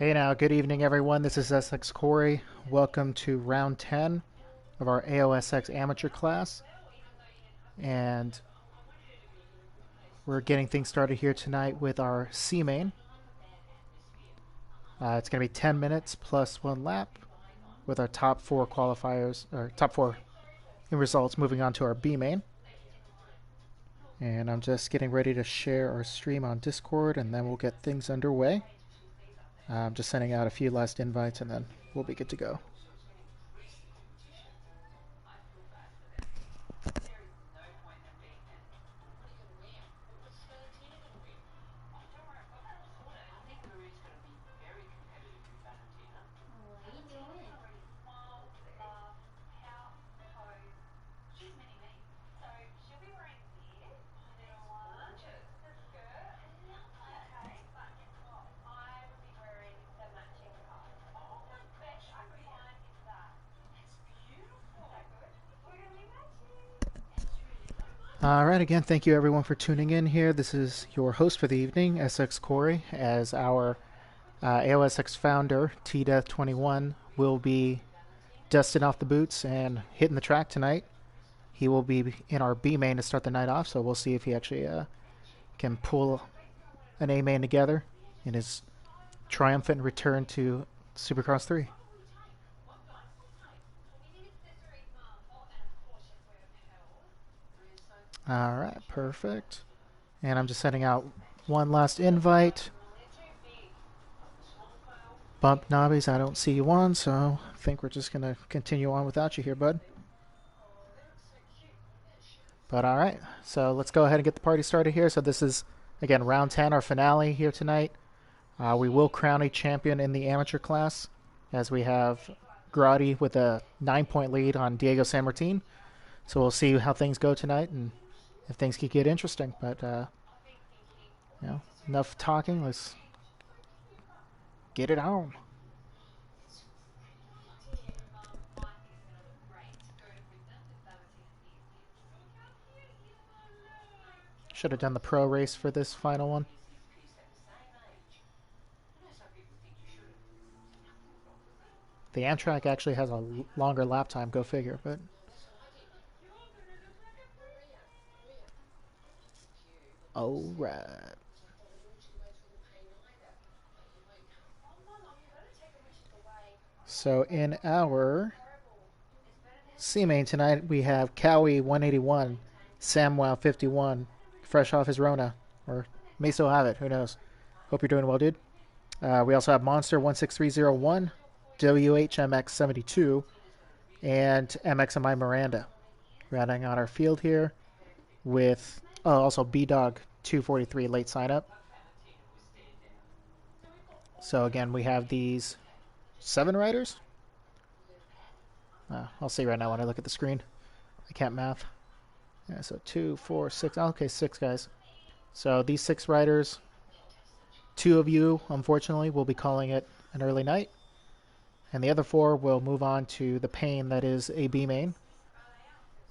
Hey now, good evening everyone. This is SX Corey. Welcome to round 10 of our AOSX amateur class. And we're getting things started here tonight with our C main. It's going to be 10 minutes plus one lap with our top four qualifiers, or top four in results, moving on to our B main. And I'm just getting ready to share our stream on Discord and then we'll get things underway. I'm just sending out a few last invites and then we'll be good to go. Alright, again, thank you everyone for tuning in here. This is your host for the evening, SX Corey, as our AOSX founder, TDeath21, will be dusting off the boots and hitting the track tonight. He will be in our B main to start the night off, so we'll see if he actually can pull an A main together in his triumphant return to Supercross 3. Alright, perfect. And I'm just sending out one last invite. Bump Nobbies, I don't see you on, so I think we're just going to continue on without you here, bud. But alright, so let's go ahead and get the party started here. So this is, again, round 10, our finale here tonight. We will crown a champion in the amateur class, as we have Grotti with a 9-point lead on Diego San Martin. So we'll see how things go tonight and if things could get interesting. But, you know, enough talking. Let's get it on. Should have done the pro race for this final one. The Amtrak actually has a longer lap time, go figure, but... Alright. So in our C main tonight, we have Cowie 181, Samwow 51, fresh off his Rona, or may still have it, who knows. Hope you're doing well, dude. We also have Monster 16301, WHMX 72, and MXMI Miranda. Rounding out our field here with also B-Dog 243 late sign up. So again, we have these 7 riders. I'll see right now when I look at the screen. I can't math. Yeah, so 2, 4, 6. Okay, 6 guys. So these 6 riders, 2 of you, unfortunately, will be calling it an early night. And the other 4 will move on to the pain that is a B main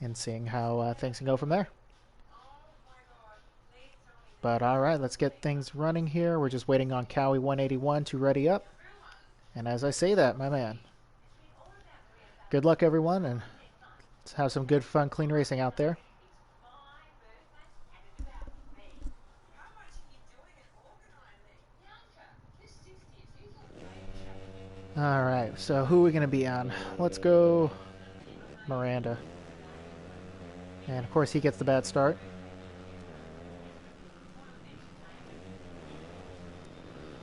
and seeing how things can go from there. But alright, let's get things running here. We're just waiting on Cowie 181 to ready up. And as I say that, my man, good luck everyone, and let's have some good fun clean racing out there. Alright, so who are we going to be on? Let's go Miranda. And of course he gets the bad start.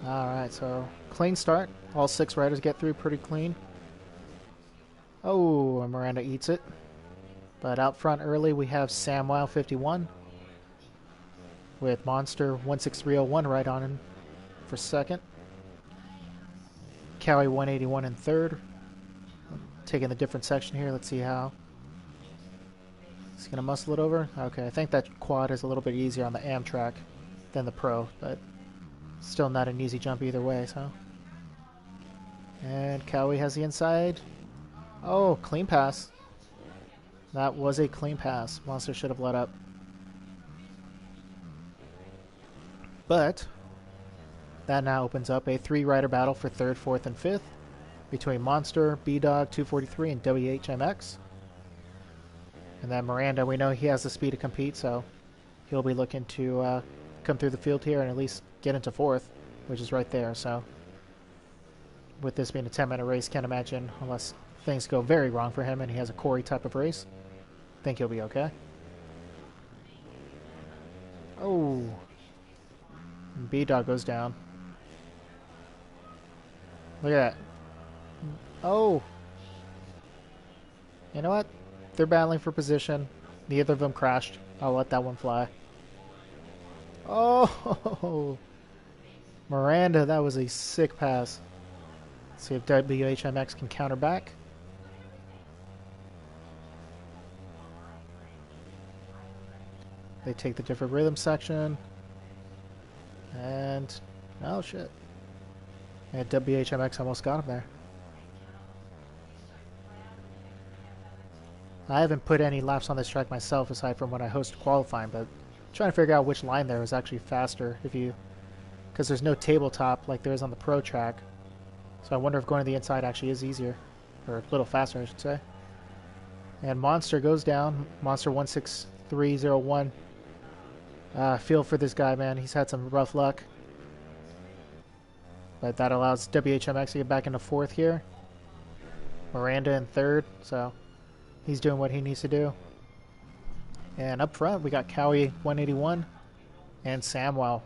Alright, so clean start. All 6 riders get through pretty clean. Oh, Miranda eats it. But out front early we have Samwow 51 with Monster 16301 right on him for second. Cowie 181 in third. Taking the different section here. Let's see how. He's going to muscle it over. Okay, I think that quad is a little bit easier on the Amtrak than the Pro, but still not an easy jump either way, so. And Cowie has the inside. Oh, clean pass. That was a clean pass. Monster should have let up. But That now opens up a 3-rider battle for 3rd, 4th, and 5th between Monster, B-Dog, 243, and WHMX. And then Miranda, we know he has the speed to compete, so he'll be looking to come through the field here and at least get into 4th, which is right there. So with this being a 10-minute race, can't imagine, unless things go very wrong for him and he has a Corey type of race, think he'll be okay. Oh, B-Dog goes down. Look at that. Oh, you know what? They're battling for position. Neither of them crashed. I'll let that one fly. Oh, Miranda, that was a sick pass. Let's see if WHMX can counter back. They take the different rhythm section. And, oh shit. And WHMX almost got him there. I haven't put any laps on this track myself aside from when I hosted qualifying, but trying to figure out which line there is actually faster if you, because there's no tabletop like there is on the pro track. So I wonder if going to the inside actually is easier, or a little faster I should say. And Monster goes down, Monster 16301. Feel for this guy, man. He's had some rough luck. But that allows WHMX to get back into 4th here. Miranda in 3rd, so he's doing what he needs to do. And up front, we got Cowie 181 and Samwell.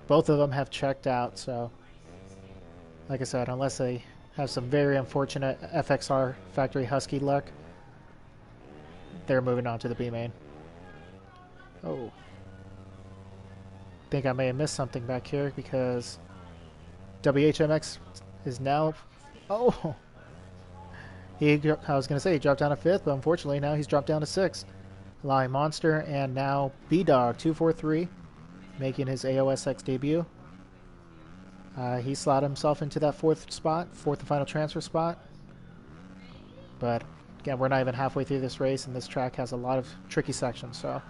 Both of them have checked out, so like I said, unless they have some very unfortunate FXR factory Husky luck, they're moving on to the B main. Oh. Think I may have missed something back here because WHMX is now... Oh! I was going to say he dropped down to 5th, but unfortunately now he's dropped down to 6th. Allowing Monster and now B-Dog 243 making his AOSX debut. He slotted himself into that 4th spot, 4th and final transfer spot. But again, we're not even halfway through this race, and this track has a lot of tricky sections, so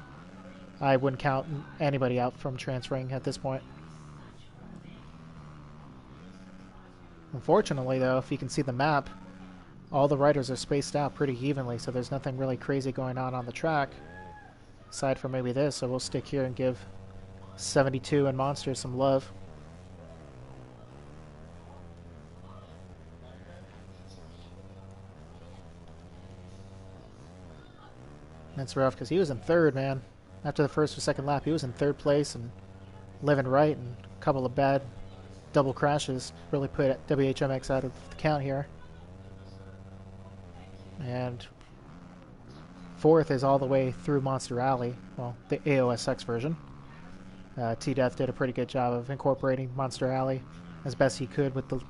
I wouldn't count anybody out from transferring at this point. Unfortunately, though, if you can see the map, all the riders are spaced out pretty evenly, so there's nothing really crazy going on the track, aside from maybe this, so we'll stick here and give 72 and Monster some love. That's rough, because he was in 3rd, man. After the 1st or 2nd lap, he was in 3rd place and living right, and a couple of bad double crashes really put WHMX out of the count here. And 4th is all the way through Monster Alley, well, the AOSX version. T-Death did a pretty good job of incorporating Monster Alley as best he could with the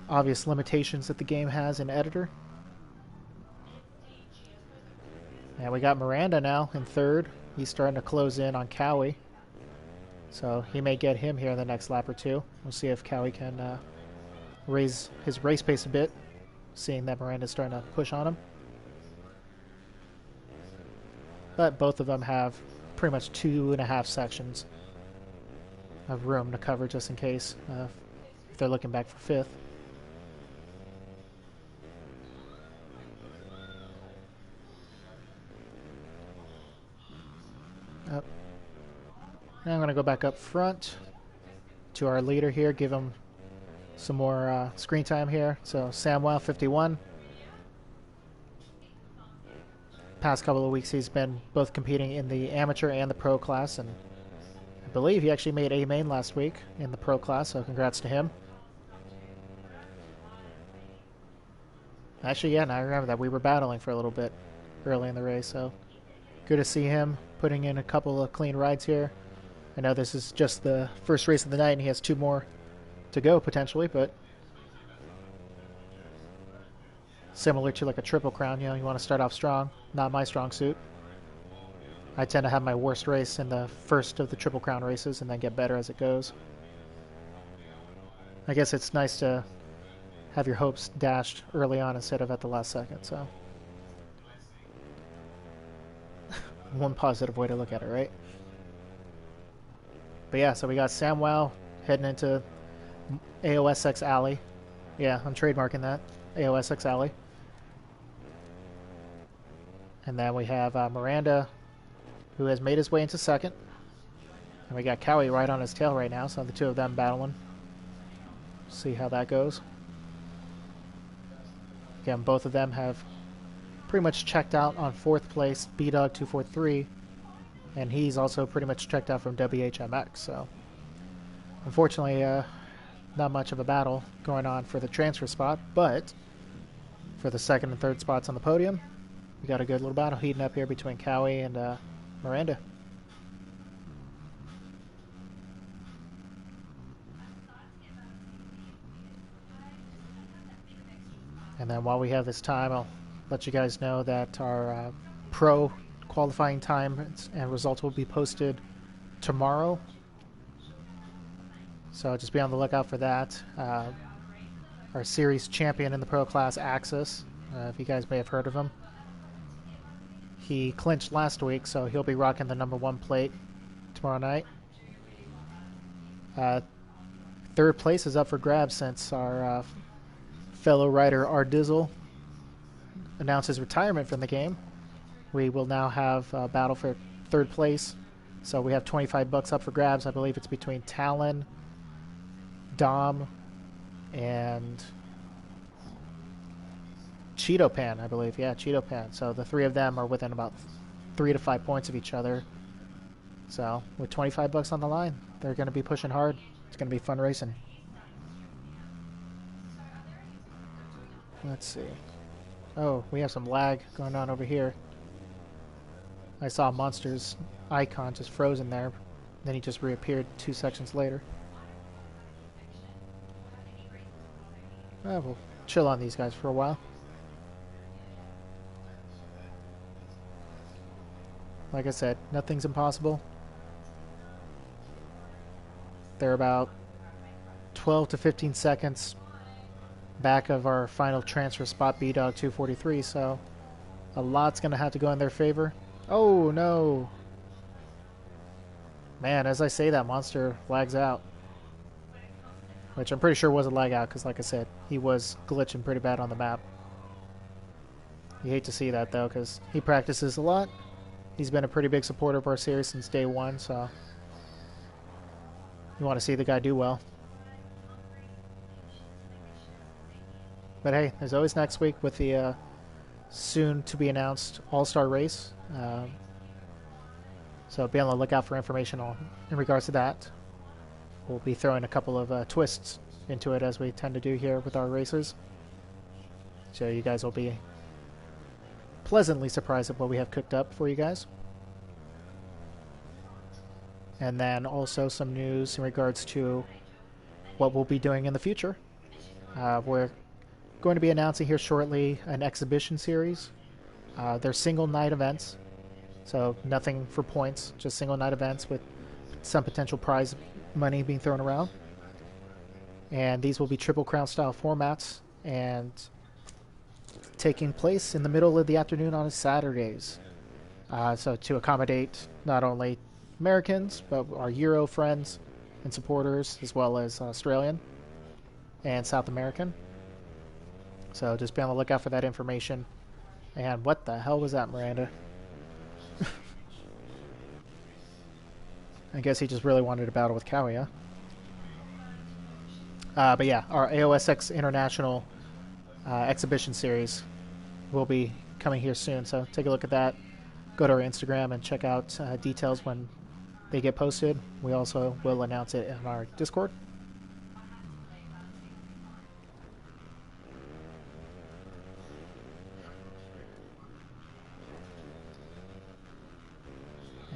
obvious limitations that the game has in editor. And we got Miranda now in 3rd. He's starting to close in on Cowie. So he may get him here in the next lap or two. We'll see if Cowie can raise his race pace a bit, seeing that Miranda's starting to push on him. But both of them have pretty much 2.5 sections of room to cover just in case if they're looking back for 5th. Up. Now I'm going to go back up front to our leader here, give him some more screen time here. So Samwell, 51. Past couple of weeks he's been both competing in the amateur and the pro class, and I believe he actually made A main last week in the pro class, so congrats to him. Actually, yeah, and I remember that we were battling for a little bit early in the race, so good to see him putting in a couple of clean rides here. I know this is just the first race of the night and he has 2 more to go potentially, but similar to like a Triple Crown, you know, you want to start off strong. Not my strong suit. I tend to have my worst race in the first of the Triple Crown races and then get better as it goes. I guess it's nice to have your hopes dashed early on instead of at the last second, so one positive way to look at it, right? But yeah, so we got Samwow heading into AOSX Alley. Yeah, I'm trademarking that. AOSX Alley. And then we have Miranda, who has made his way into second. And we got Cowie right on his tail right now, so the two of them battling. See how that goes. Again, both of them have pretty much checked out on 4th place, B-Dog 243. And he's also pretty much checked out from WHMX, so unfortunately, not much of a battle going on for the transfer spot, but for the 2nd and 3rd spots on the podium, we got a good little battle heating up here between Cowie and Miranda. And then while we have this time, I'll let you guys know that our pro qualifying time and results will be posted tomorrow. So just be on the lookout for that. Our series champion in the pro class, Axis, if you guys may have heard of him. He clinched last week, so he'll be rocking the #1 plate tomorrow night. 3rd place is up for grabs since our fellow rider, R. Dizzle, announced his retirement from the game. We will now have a battle for 3rd place. So we have $25 up for grabs. I believe it's between Talon, Dom, and Cheeto Pan, I believe. Yeah, Cheeto Pan. So the 3 of them are within about 3 to 5 points of each other. So with $25 on the line, they're going to be pushing hard. It's going to be fun racing. Let's see. Oh, we have some lag going on over here. I saw Monster's icon just frozen there. Then he just reappeared 2 sections later. We'll chill on these guys for a while. Like I said, nothing's impossible. They're about 12 to 15 seconds back of our final transfer spot, B-Dog 243, so a lot's going to have to go in their favor. Oh, no. Man, as I say that, Monster lags out. Which I'm pretty sure was a lag out, because like I said, he was glitching pretty bad on the map. You hate to see that, though, because he practices a lot. He's been a pretty big supporter of our series since day one, so you want to see the guy do well. But hey, there's always next week with the soon-to-be-announced All-Star race. So be on the lookout for information in regards to that. We'll be throwing a couple of twists into it, as we tend to do here with our races. So you guys will be pleasantly surprised at what we have cooked up for you guys. And then also some news in regards to what we'll be doing in the future. We're going to be announcing here shortly an exhibition series. They're single night events, so nothing for points, just single night events with some potential prize money being thrown around. And these will be Triple Crown style formats and taking place in the middle of the afternoon on Saturdays. So to accommodate not only Americans, but our Euro friends and supporters, as well as Australian and South American. So just be on the lookout for that information. And what the hell was that, Miranda? I guess he just really wanted to battle with Cowie, huh? But yeah, our AOSX International exhibition series will be coming here soon. So take a look at that. Go to our Instagram and check out details when they get posted. We also will announce it in our Discord.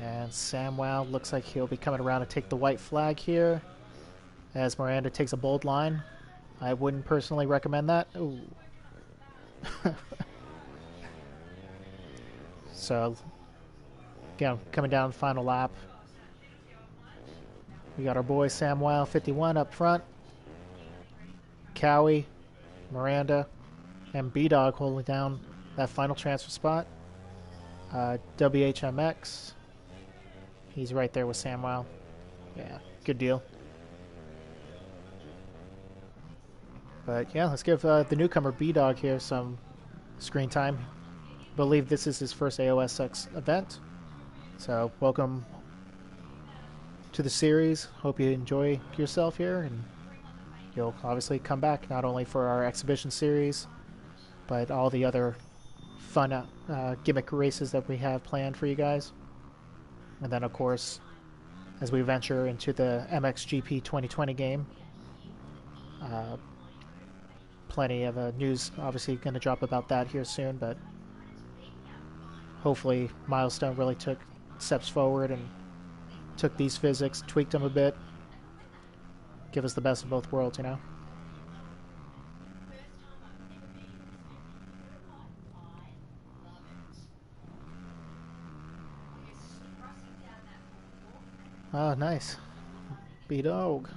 And Samwow looks like he'll be coming around to take the white flag here, as Miranda takes a bold line. I wouldn't personally recommend that. Ooh. So, again, coming down final lap. We got our boy Samwow 51 up front. Cowie, Miranda, and B-Dog holding down that final transfer spot. WHMX. He's right there with Samwow. Yeah, good deal. But yeah, let's give the newcomer B-Dog here some screen time. I believe this is his first AOSX event. So welcome to the series. Hope you enjoy yourself here, and you'll obviously come back not only for our exhibition series, but all the other fun gimmick races that we have planned for you guys. And then, of course, as we venture into the MXGP 2020 game, uh, plenty of news obviously going to drop about that here soon, but hopefully Milestone really took steps forward and took these physics, tweaked them a bit, give us the best of both worlds, you know? Ah, nice. B-Dog.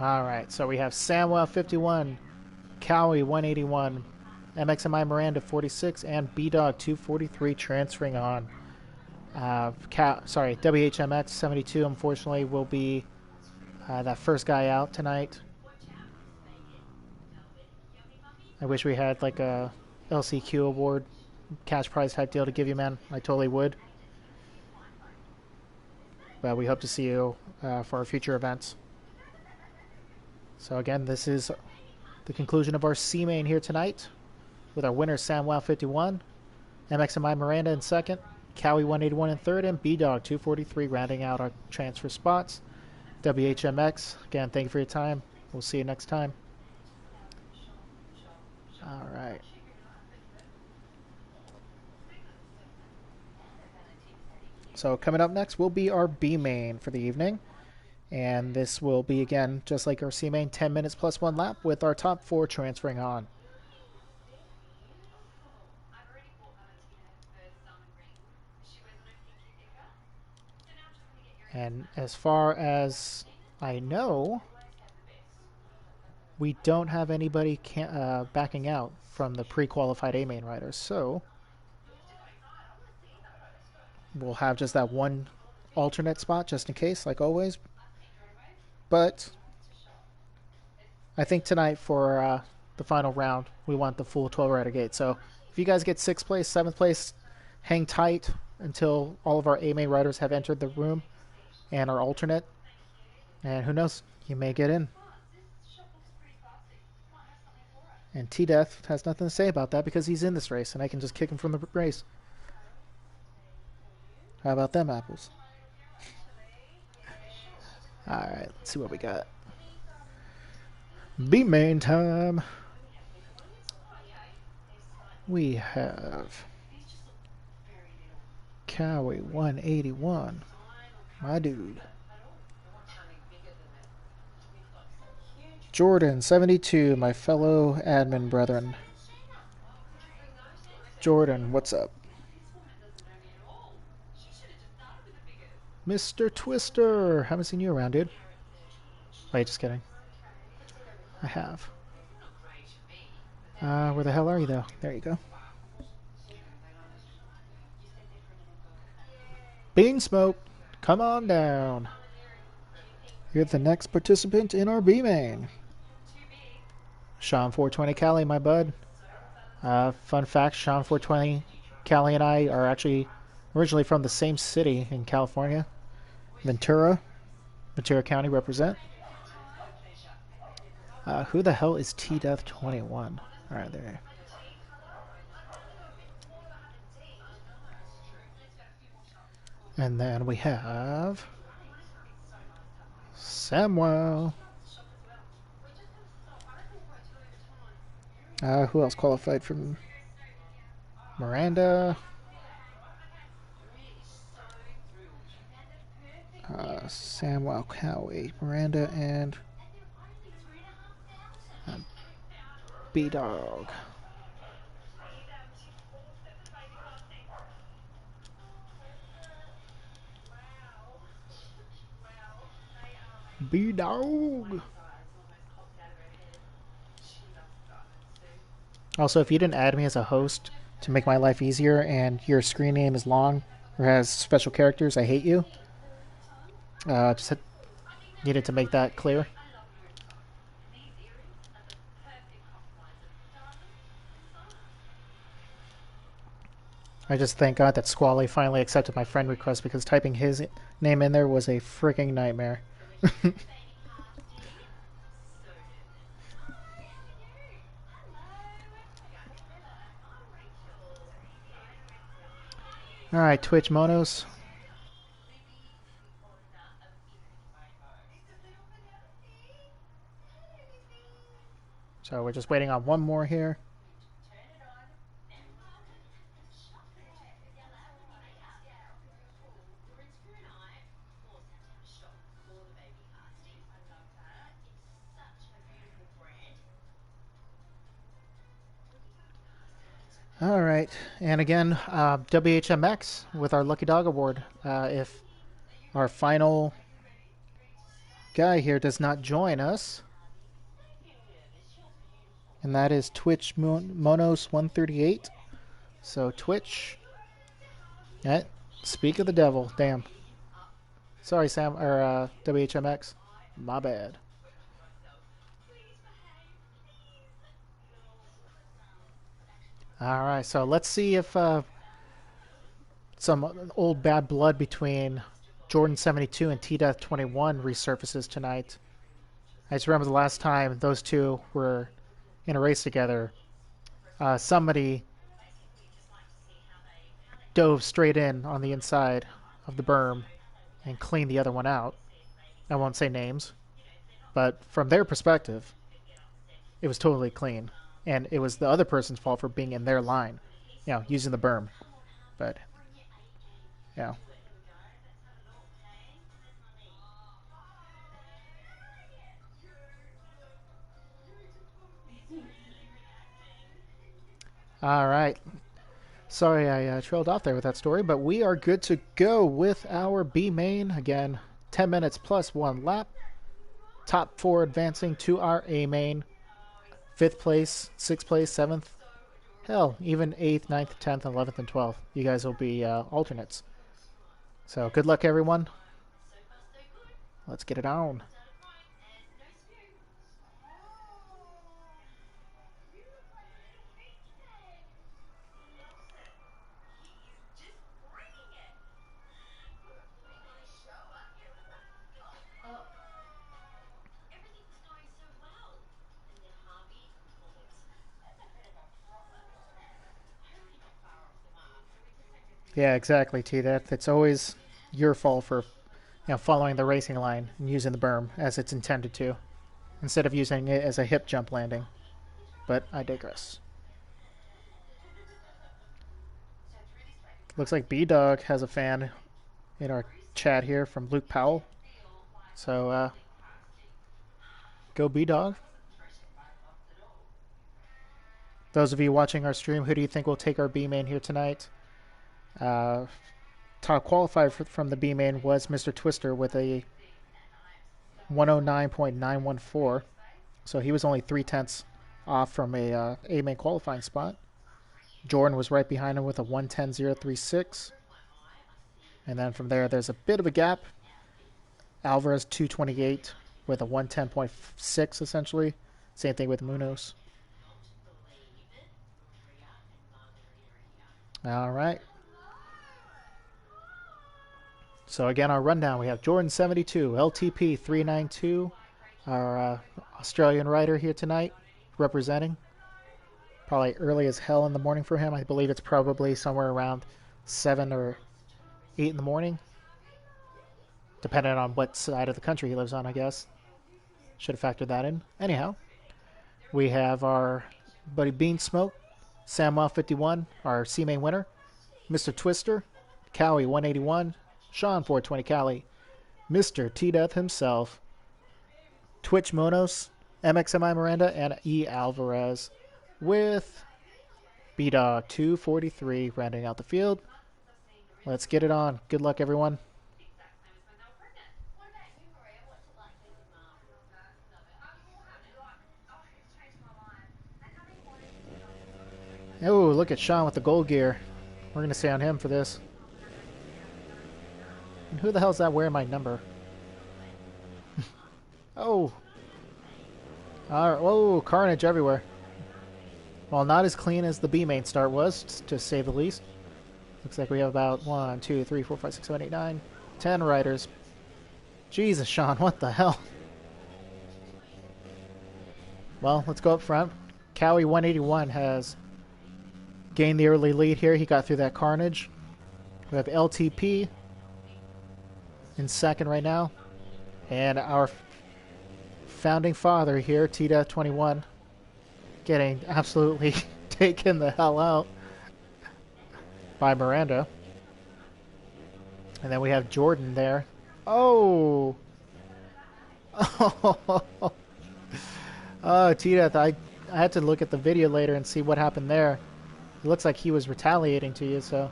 Alright, so we have Samwell 51, Cowie 181, MXMI Miranda 46, and B-Dog 243 transferring on. WHMX 72 unfortunately will be that first guy out tonight. I wish we had like a LCQ award, cash prize type deal to give you, man. I totally would. But we hope to see you for our future events. So again, this is the conclusion of our C main here tonight, with our winner Samwow 51, MXMI Miranda in second, Cowie 181 in third, and B-Dog 243 rounding out our transfer spots. WHMX, again, thank you for your time. We'll see you next time. All right. So coming up next will be our B main for the evening. And this will be, again, just like our C main, 10 minutes plus one lap with our top four transferring on. And as far as I know, we don't have anybody backing out from the pre-qualified A main riders. So we'll have just that one alternate spot just in case, like always. But I think tonight for the final round, we want the full 12 rider gate. So if you guys get 6th place, 7th place, hang tight until all of our A main riders have entered the room and our alternate. And who knows, you may get in. And T-Death has nothing to say about that because he's in this race and I can just kick him from the race. How about them apples? Alright, let's see what we got. B-main time. We have Cowie 181. My dude. Jordan 72, my fellow admin brethren. Jordan, what's up? Mr. Twister, haven't seen you around, dude. Wait, just kidding. I have. Where the hell are you, though? There you go. Bean Smoke, come on down. You're the next participant in our B main. Sean 420 Cali, my bud. Fun fact, Sean 420 Cali and I are actually originally from the same city in California. Ventura County represent. Who the hell is T-Death 21? Alright, there. And then we have Samwell. Who else qualified from Miranda? Samwell, Cowie, Miranda, and B-Dog. B-Dog. Also, if you didn't add me as a host to make my life easier and your screen name is long, or has special characters. I hate you. Just needed to make that clear. I just thank God that Squally finally accepted my friend request, because typing his name in there was a freaking nightmare. Alright, Twitch Monos. So we're just waiting on one more here. All right, and again, WHMX with our Lucky Dog Award. If our final guy here does not join us, and that is Twitch Monos 138. So Twitch, speak of the devil, damn. Sorry, Sam, or WHMX, my bad. All right, so let's see if some old bad blood between Jordan 72 and T-Death 21 resurfaces tonight. I just remember the last time those two were in a race together, somebody dove straight in on the inside of the berm and cleaned the other one out. I won't say names, but from their perspective, it was totally clean. And it was the other person's fault for being in their line, using the berm. But, yeah. All right. Sorry I trailed off there with that story, but we are good to go with our B main. Again, 10 minutes plus 1 lap. Top 4 advancing to our A main. 5th place, 6th place, 7th. Hell, even 8th, 9th, 10th, 11th, and 12th. You guys will be alternates. So good luck, everyone. Let's get it on. Yeah, exactly, T. That's always your fault for following the racing line and using the berm as it's intended to, instead of using it as a hip jump landing. But I digress. Looks like B-Dog has a fan in our chat here from Luke Powell. So, go B-Dog. Those of you watching our stream, who do you think will take our B main here tonight? Top qualifier from the B main was Mr. Twister with a 109.914. So he was only 3/10 off from a main qualifying spot. Jordan was right behind him with a 110.036. And then from there, there's a bit of a gap. Alvarez 228 with a 110.6 essentially. Same thing with Munoz. All right. So again, our rundown, we have Jordan 72, LTP 392, our Australian rider here tonight representing. Probably early as hell in the morning for him. I believe it's probably somewhere around 7 or 8 in the morning, depending on what side of the country he lives on, I guess. Should have factored that in. Anyhow, we have our buddy Bean Smoke, Samuel 51, our C-Main winner, Mr. Twister, Cowie 181, Sean 420 Cali, Mr. T-Death himself, Twitch Monos, MXMI Miranda, and E. Alvarez, with B-Dog 243 rounding out the field. Let's get it on. Good luck, everyone. Oh, look at Sean with the gold gear. We're going to stay on him for this. And who the hell's that wearing my number? Oh. Alright, whoa, carnage everywhere. Well, not as clean as the B main start was, to say the least. Looks like we have about 1, 2, 3, 4, 5, 6, 7, 8, 9, 10 riders. Jesus, Sean, what the hell? Well, let's go up front. Cowie 181 has gained the early lead here. He got through that carnage. We have LTP in second right now. And our founding father here, Tita 21, getting absolutely taken the hell out by Miranda. And then we have Jordan there. Oh! Oh, Tita, I had to look at the video later and see what happened there. It looks like he was retaliating to you, so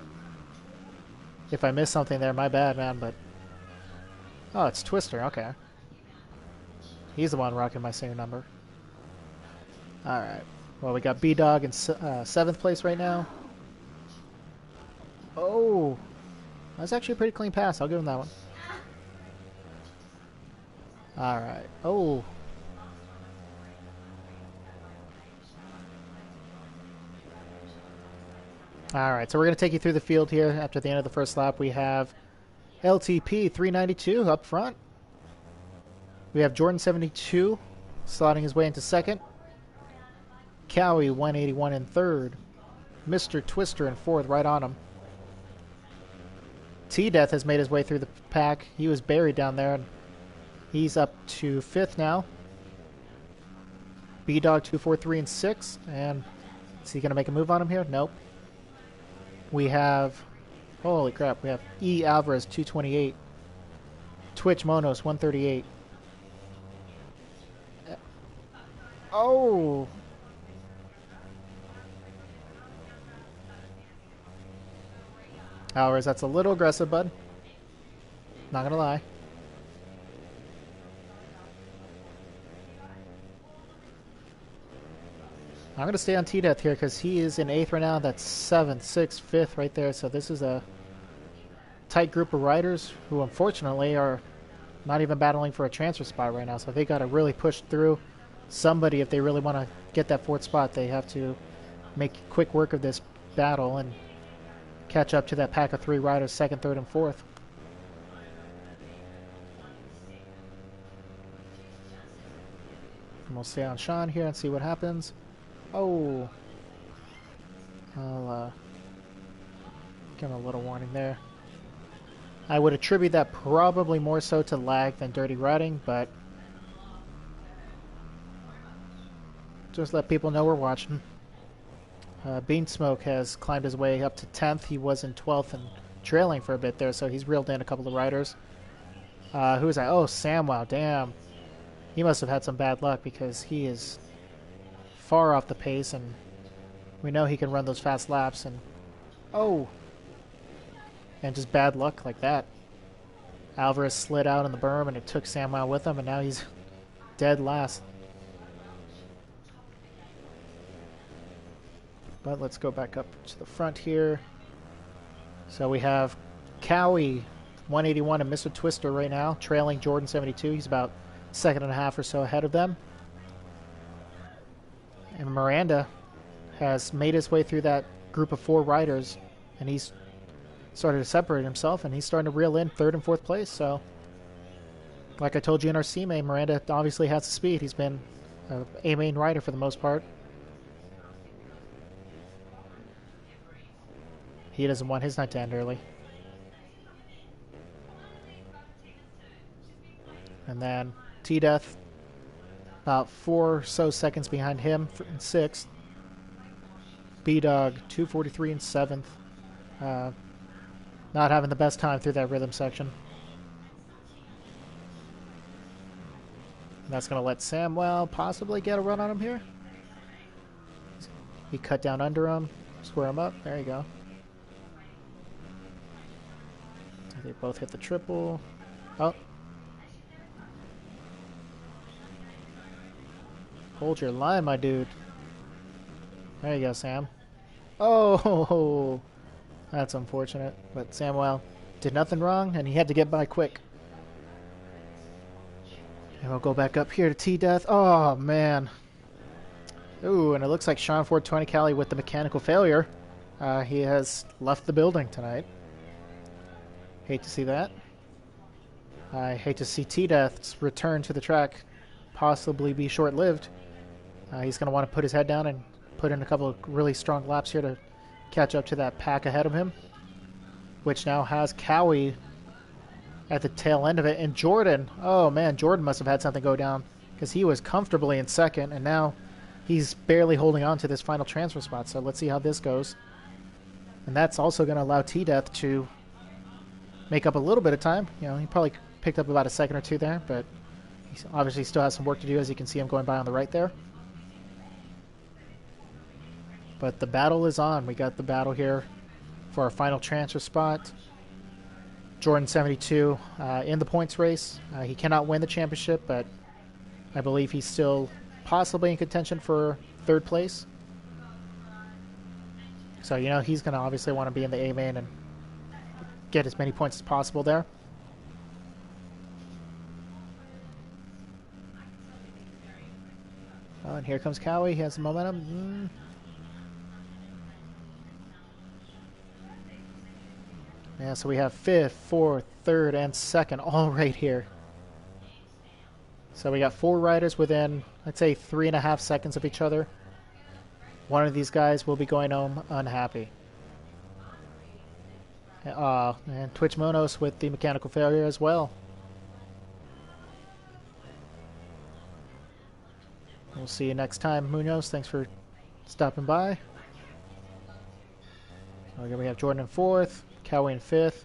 if I missed something there, my bad, man, but... Oh, it's Twister, okay. He's the one rocking my same number. Alright. Well, we got B-Dog in 7th place right now. Oh! That's actually a pretty clean pass. I'll give him that one. Alright. Oh! Alright, so we're going to take you through the field here. After the end of the first lap, we have LTP 392 up front. We have Jordan 72 slotting his way into second. Cowie 181 in third. Mr. Twister in fourth, right on him. T-Death has made his way through the pack. He was buried down there, and he's up to fifth now. B-Dog 243 in sixth, and is he going to make a move on him here? Nope. We have, holy crap, we have E. Alvarez 228. Twitch Monos 138. Oh! Alvarez, that's a little aggressive, bud. Not gonna lie. I'm going to stay on T-Death here because he is in 8th right now. That's 7th, 6th, 5th right there. So this is a tight group of riders who unfortunately are not even battling for a transfer spot right now. So they got to really push through. Somebody, if they really want to get that 4th spot, they have to make quick work of this battle and catch up to that pack of 3 riders, 2nd, 3rd, and 4th. And we'll stay on Sean here and see what happens. Oh, I'll give him a little warning there. I would attribute that probably more so to lag than dirty riding, but just let people know we're watching. Bean Smoke has climbed his way up to 10th. He was in 12th and trailing for a bit there, so he's reeled in a couple of riders. Who is that? Oh, Samwow, damn. He must have had some bad luck because he is far off the pace, and we know he can run those fast laps, and oh, and just bad luck like that. Alvarez slid out in the berm and it took Samwow with him, and now he's dead last. But let's go back up to the front here. So we have Cowie 181 and Mr. Twister right now trailing Jordan 72. He's about 2.5 seconds or so ahead of them. And Miranda has made his way through that group of 4 riders, and he's started to separate himself, and he's starting to reel in 3rd and 4th place. So, like I told you in our C main, Miranda obviously has the speed. He's been an A main rider for the most part. He doesn't want his night to end early. And then T-Death, about 4 or so seconds behind him in 6th. B-Dog 243 in 7th. Not having the best time through that rhythm section. And that's going to let Samwow possibly get a run on him here. He cut down under him, square him up. There you go. They both hit the triple. Oh. Hold your line, my dude. There you go, Sam. Oh, that's unfortunate. But Samwow Did nothing wrong, and he had to get by quick. And we'll go back up here to T-Death. Oh, man. Ooh, and it looks like Sean Ford 20 Cali with the mechanical failure. He has left the building tonight. Hate to see that. I hate to see T-Death's return to the track possibly be short-lived. He's going to want to put his head down and put in a couple of really strong laps here to catch up to that pack ahead of him, which now has Cowie at the tail end of it. And Jordan, oh man, Jordan must have had something go down because he was comfortably in second, and now he's barely holding on to this final transfer spot. So let's see how this goes. And that's also going to allow T-Death to make up a little bit of time. You know, he probably picked up about a second or two there, but he obviously still has some work to do, as you can see him going by on the right there. But the battle is on. We got the battle here for our final transfer spot. Jordan 72 in the points race. He cannot win the championship, but I believe he's still possibly in contention for third place. So, you know, he's going to obviously want to be in the A main and get as many points as possible there. Oh, and here comes Cowie. He has the momentum. Yeah, so we have 5th, 4th, 3rd, and 2nd all right here. So we got 4 riders within, I'd say, 3.5 seconds of each other. One of these guys will be going home unhappy. And Twitch Monos with the mechanical failure as well. We'll see you next time, Munoz. Thanks for stopping by. Okay, we have Jordan in 4th, Cowie in 5th.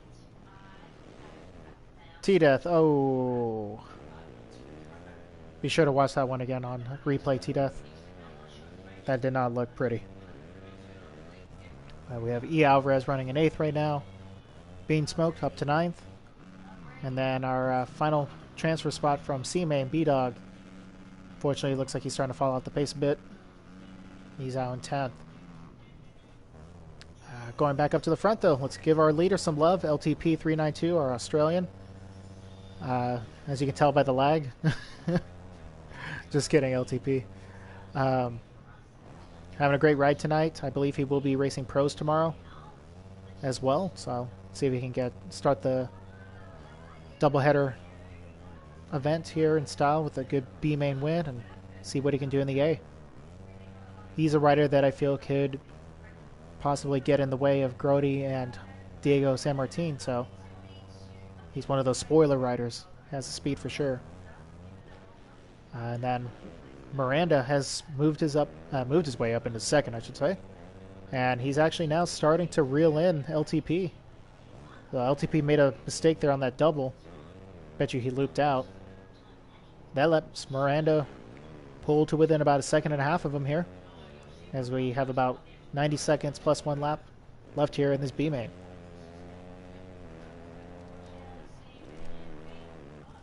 T-Death, oh. Be sure to watch that one again on replay, T-Death. That did not look pretty. We have E. Alvarez running in 8th right now. Bean Smoked up to 9th. And then our final transfer spot from C-Main, B-Dog. Fortunately, it looks like he's starting to fall off the pace a bit. He's out in 10th. Going back up to the front, though, let's give our leader some love. LTP 392, our Australian. As you can tell by the lag. Just kidding, LTP. Having a great ride tonight. I believe he will be racing pros tomorrow as well. So I'll see if he can start the doubleheader event here in style with a good B main win and see what he can do in the A. He's a rider that I feel could possibly get in the way of Grody and Diego San Martin, so he's one of those spoiler riders. Has the speed for sure. And then Miranda has moved his way up into 2nd, I should say, and he's actually now starting to reel in LTP. So LTP made a mistake there on that double. Bet you he looped out. That lets Miranda pull to within about 1.5 seconds of him here, as we have about 90 seconds plus 1 lap left here in this B main.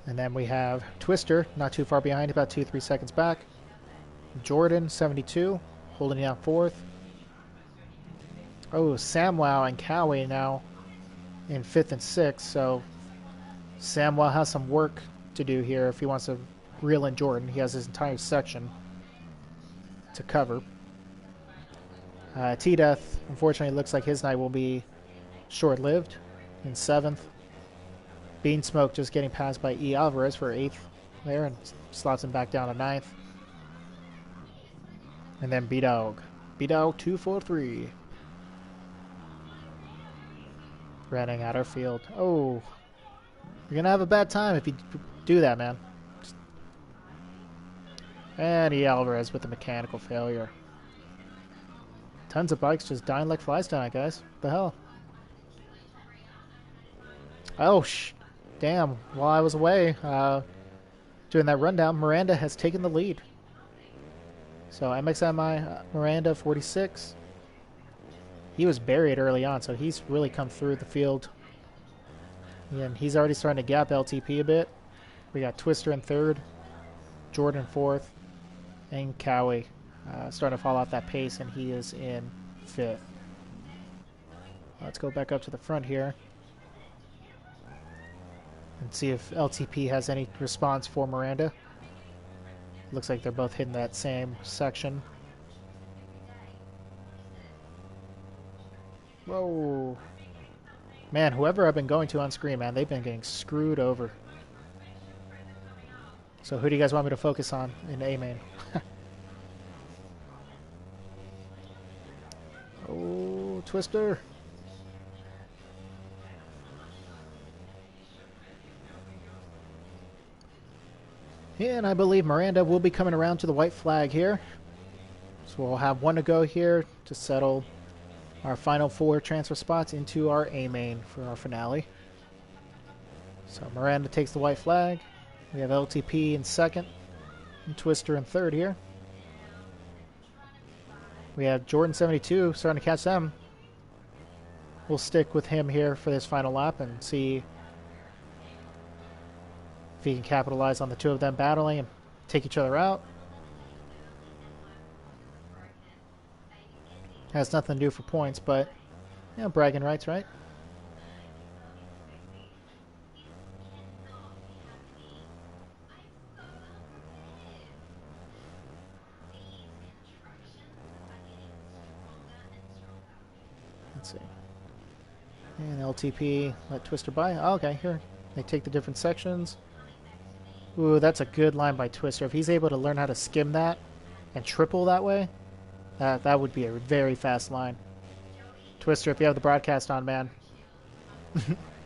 And then we have Twister, not too far behind, about 2-3 seconds back. Jordan, 72, holding down 4th. Oh, Samwow and Cowie now in 5th and 6th, so Samwow has some work to do here if he wants to reel in Jordan. He has his entire section to cover. T-Death, unfortunately, looks like his night will be short-lived in 7th. Bean Smoke just getting passed by E. Alvarez for 8th there and slots him back down to 9th. And then B-Dog. B-Dog 243. Running out our field. Oh, you're going to have a bad time if you do that, man. And E. Alvarez with the mechanical failure. Tons of bikes just dying like flies tonight, guys. What the hell? Oh, damn. While I was away doing that rundown, Miranda has taken the lead. So MXMI Miranda 46. He was buried early on, so he's really come through the field. And he's already starting to gap LTP a bit. We got Twister in 3rd, Jordan 4th, and Cowie starting to fall off that pace, and he is in 5th. Let's go back up to the front here. and see if LTP has any response for Miranda. Looks like they're both hitting that same section. Whoa. Man, whoever I've been going to on screen, man, they've been getting screwed over. So who do you guys want me to focus on in A main? Oh, Twister. And I believe Miranda will be coming around to the white flag here. So we'll have one to go here to settle our final 4 transfer spots into our A main for our finale. So Miranda takes the white flag. We have LTP in second and Twister in third here. We have Jordan 72 starting to catch them. We'll stick with him here for this final lap and see if he can capitalize on the 2 of them battling and take each other out. Has nothing to do for points, but, you know, bragging rights, right? Let's see. And LTP, let Twister by. Oh, okay, here. They take the different sections. Ooh, that's a good line by Twister. If he's able to learn how to skim that and triple that way, that would be a very fast line. Twister, if you have the broadcast on, man,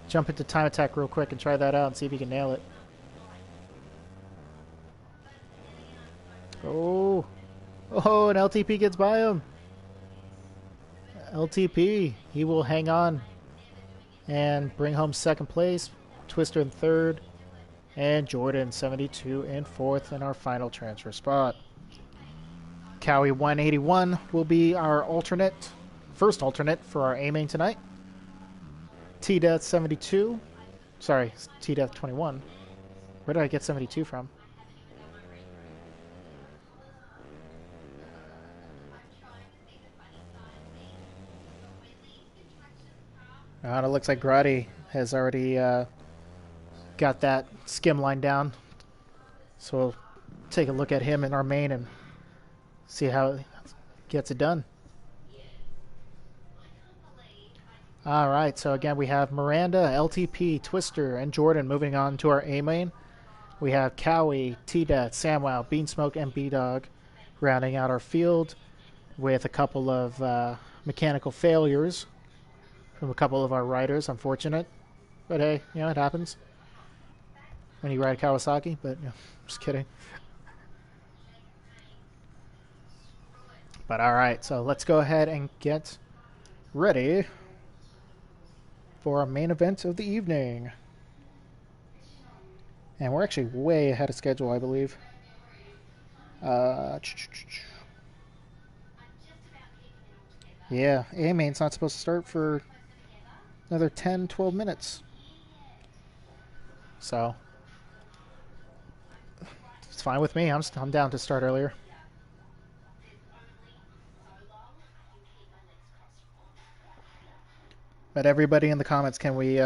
jump into time attack real quick and try that out and see if you can nail it. Oh, and LTP gets by him. LTP, he will hang on and bring home second place. Twister in third, and Jordan 72 in fourth in our final transfer spot. Cowie 181 will be our first alternate for our A main tonight. T-Death 72, sorry, T-Death 21. Where did I get 72 from? It looks like Grotti has already got that skim line down. So we'll take a look at him in our main and see how he gets it done. All right, so again, we have Miranda, LTP, Twister, and Jordan moving on to our A main. We have Cowie, T-Death, Samwow, Beansmoke, and B-Dog rounding out our field with a couple of mechanical failures from a couple of our riders. Unfortunate, but hey, you know, it happens when you ride Kawasaki, but you know, just kidding. But all right, so let's go ahead and get ready for our main event of the evening. And we're actually way ahead of schedule, I believe. Yeah, A main's not supposed to start for another 10, 12 minutes. So it's fine with me. I'm down to start earlier. But everybody in the comments, can we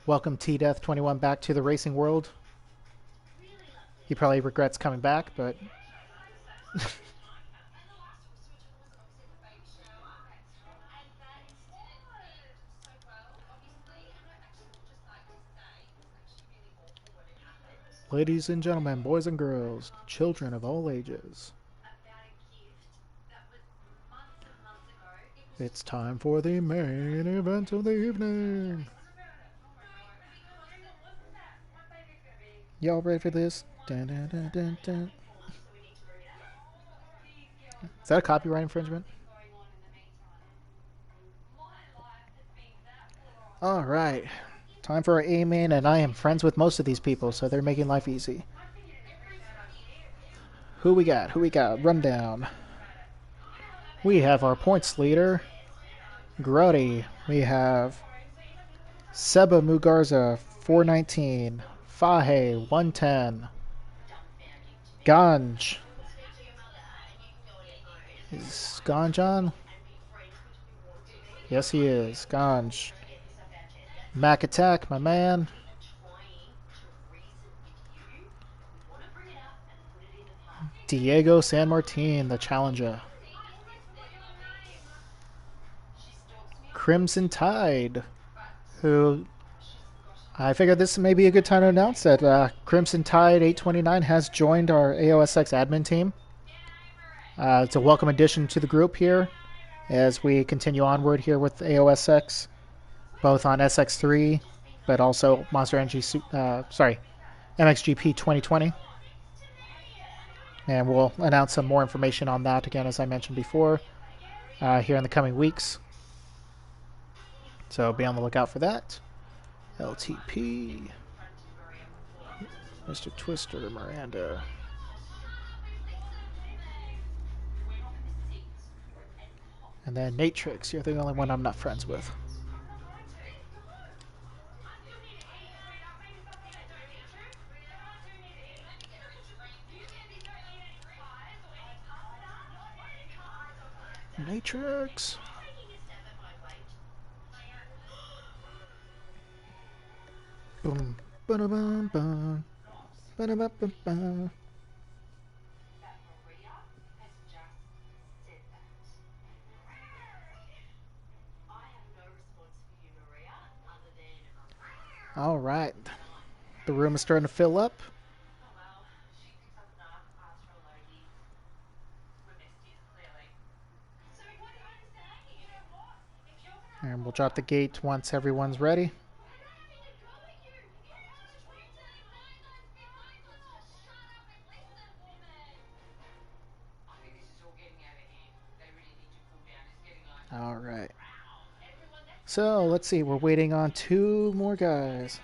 welcome T-Death 21 back to the racing world? He probably regrets coming back, but ladies and gentlemen, boys and girls, children of all ages, it's time for the main event of the evening. Y'all ready for this? Dun, dun, dun, dun, dun. Is that a copyright infringement? All right. Time for our A main, and I am friends with most of these people, so they're making life easy. Who we got? Rundown. We have our points leader, Grotti. We have Seba Mugarza, 419. Fahe, 110. Ganj. Is Ganj on? Yes, he is. Ganj. Mac Attack, my man. Diego San Martin, the challenger. Crimson Tide, who I figured this may be a good time to announce that Crimson Tide 829 has joined our AOSX admin team. It's a welcome addition to the group here as we continue onward here with AOSX, both on SX3, but also Monster Energy, MXGP 2020. And we'll announce some more information on that again, as I mentioned before, here in the coming weeks. So be on the lookout for that. LTP, Mr. Twister, Miranda. And then Natrix, you're the only one I'm not friends with. Natrix. Boom. Ba-da-bum, bum. Ba-da-ba-ba-ba. All right. The room is starting to fill up. And we'll drop the gate once everyone's ready. All right. So let's see. We're waiting on 2 more guys.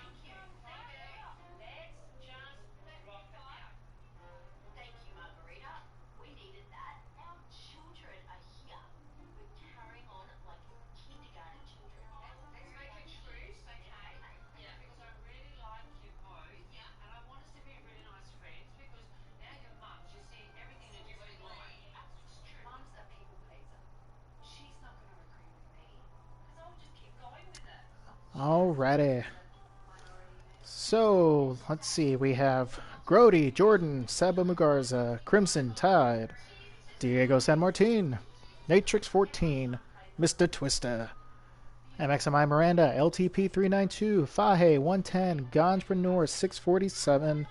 Alrighty. So, let's see. We have Grody, Jordan, Saba Mugarza, Crimson Tide, Diego San Martin, Natrix 14, Mr. Twister, MXMI Miranda, LTP 392, Fahe 110, Ganjpreneur 647,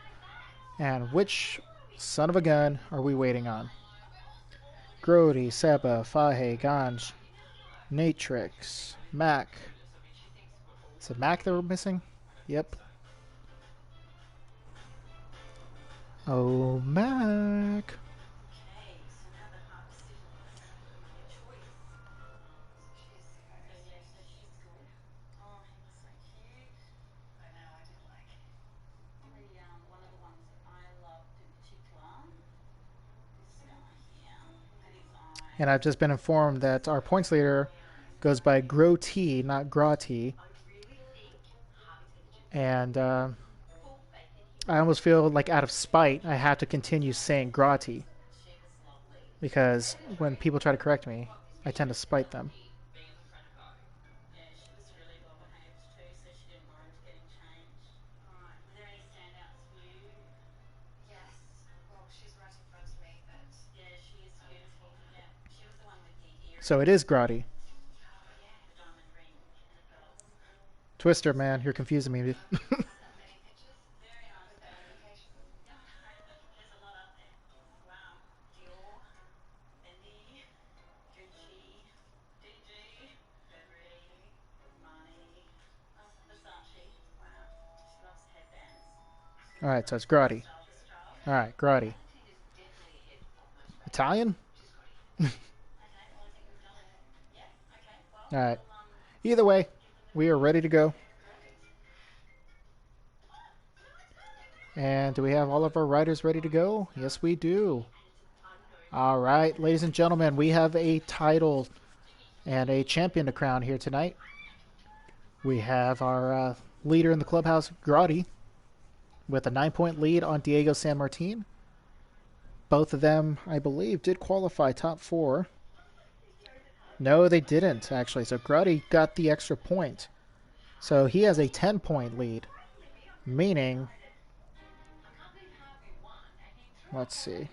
and which son of a gun are we waiting on? Grody, Saba, Fahe, Ganj, Natrix, Mac. Is it Mac that we're missing? Yep. Oh, Mac. And I've just been informed that our points leader goes by Groti, not Grati. And I almost feel like out of spite, I have to continue saying Grati. Because when people try to correct me, I tend to spite them. So it is Grati. Twister, man, you're confusing me. Alright, so it's Grati. Alright, Grati. Italian? Alright. Either way, we are ready to go. And do we have all of our riders ready to go? Yes, we do. Alright, ladies and gentlemen, we have a title and a champion to crown here tonight. We have our leader in the clubhouse, Grati, with a 9-point lead on Diego San Martin. Both of them, I believe, did qualify top 4. No, they didn't, actually. So Grati got the extra point. So he has a 10-point lead, meaning, let's see.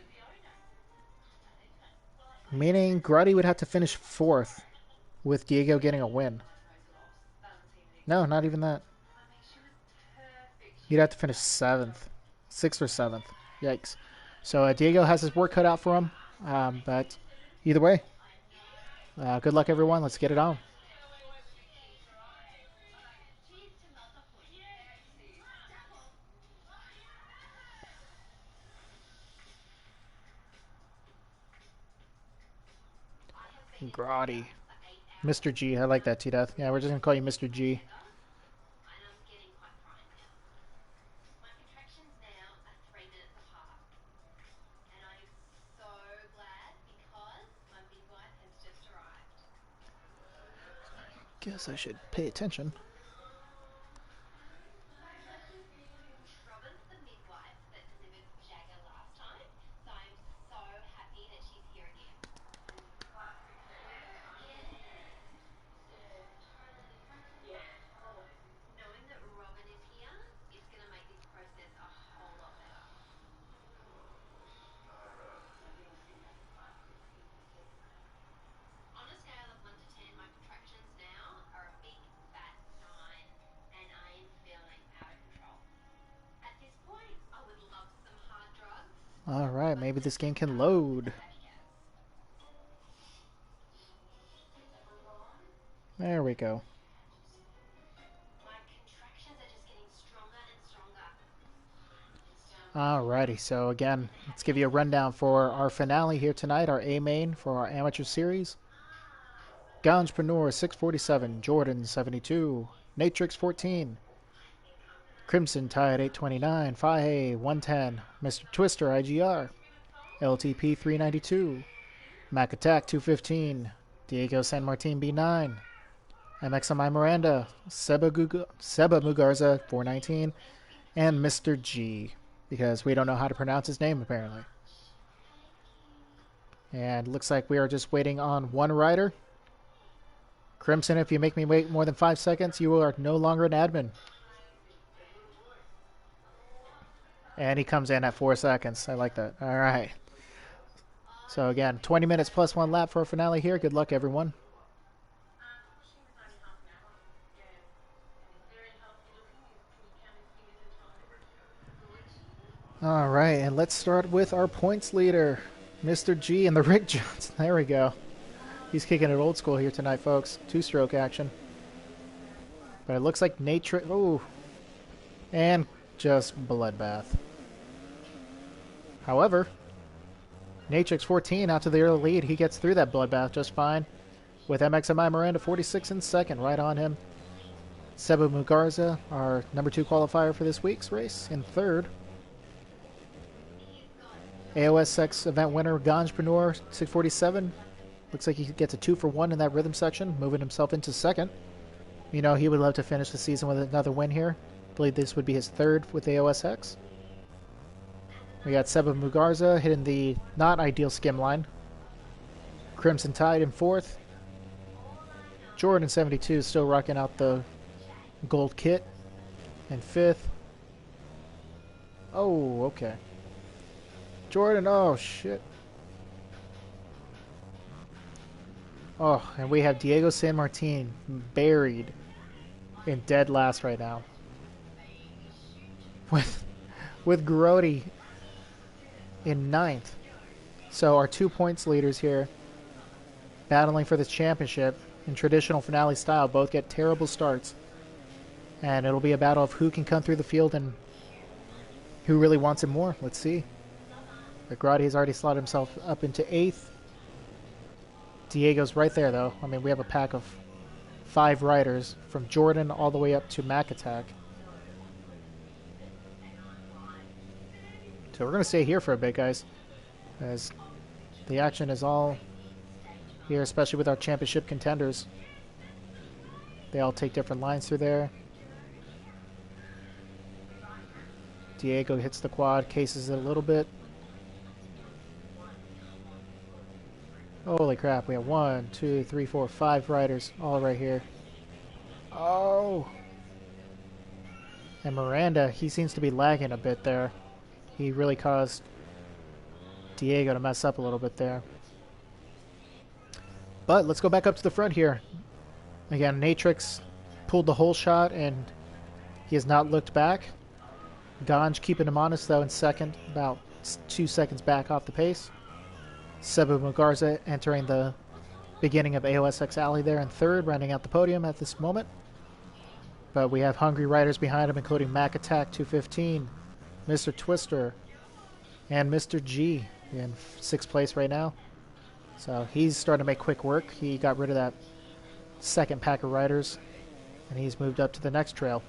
Meaning Grotti would have to finish 4th with Diego getting a win. No, not even that. He'd have to finish 7th. 6th or 7th. Yikes. So Diego has his work cut out for him. But either way, good luck, everyone. Let's get it on. Grotti. Mr. G. I like that, T-Death. Yeah, we're just going to call you Mr. G. Guess I should pay attention. Alright, maybe this game can load. There we go. Alrighty, so again, let's give you a rundown for our finale here tonight, our A main for our amateur series. Ganjpreneur 647, Jordan 72, Natrix 14, Crimson Tide 829, Fahe 110, Mr. Twister IGR, LTP 392, Mac Attack 215, Diego San Martin B9, MXMI Miranda, Seba Mugarza 419, and Mr. G, because we don't know how to pronounce his name apparently. And looks like we are just waiting on one rider. Crimson, if you make me wait more than 5 seconds, you are no longer an admin. And he comes in at 4 seconds. I like that. All right. So again, 20 minutes plus 1 lap for our finale here. Good luck, everyone. All right, and let's start with our points leader, Mr. G and the Rick Johnson. There we go. He's kicking it old school here tonight, folks. 2-stroke action. But it looks like Natrix. Oh. And just bloodbath. However, Natrix 14 out to the early lead. He gets through that bloodbath just fine. With MXMI Miranda 46 in second, right on him. Seba Mugarza, our number 2 qualifier for this week's race, in third. AOSX event winner Ganjpreneur 647. Looks like he gets a 2 for 1 in that rhythm section, moving himself into second. You know, he would love to finish the season with another win here. I believe this would be his third with AOSX. We got Seba Mugarza hitting the not ideal skim line. Crimson Tide in fourth. Jordan 72 still rocking out the gold kit in fifth. Oh, okay. Jordan, oh shit. Oh, and we have Diego San Martin buried in dead last right now. With Grotti in 9th. So our 2 points leaders here battling for this championship in traditional finale style both get terrible starts. And it'll be a battle of who can come through the field and who really wants it more. Let's see. But Grotti has already slotted himself up into 8th. Diego's right there, though. I mean, we have a pack of 5 riders from Jordan all the way up to Mac Attack. So we're going to stay here for a bit, guys, as the action is all here, especially with our championship contenders. They all take different lines through there. Diego hits the quad, cases it a little bit. Holy crap, we have 1, 2, 3, 4, 5 riders all right here. Oh! And Miranda, he seems to be lagging a bit there. He really caused Diego to mess up a little bit there. But let's go back up to the front here. Again, Natrix pulled the whole shot, and he has not looked back. Ganj keeping him honest, though, in second, about 2 seconds back off the pace. Sebu Mugarza entering the beginning of AOSX Alley there in third, rounding out the podium at this moment. But we have hungry riders behind him, including Mac Attack 215, Mr. Twister, and Mr. G in 6th place right now. So he's starting to make quick work. He got rid of that second pack of riders, and he's moved up to the next trail.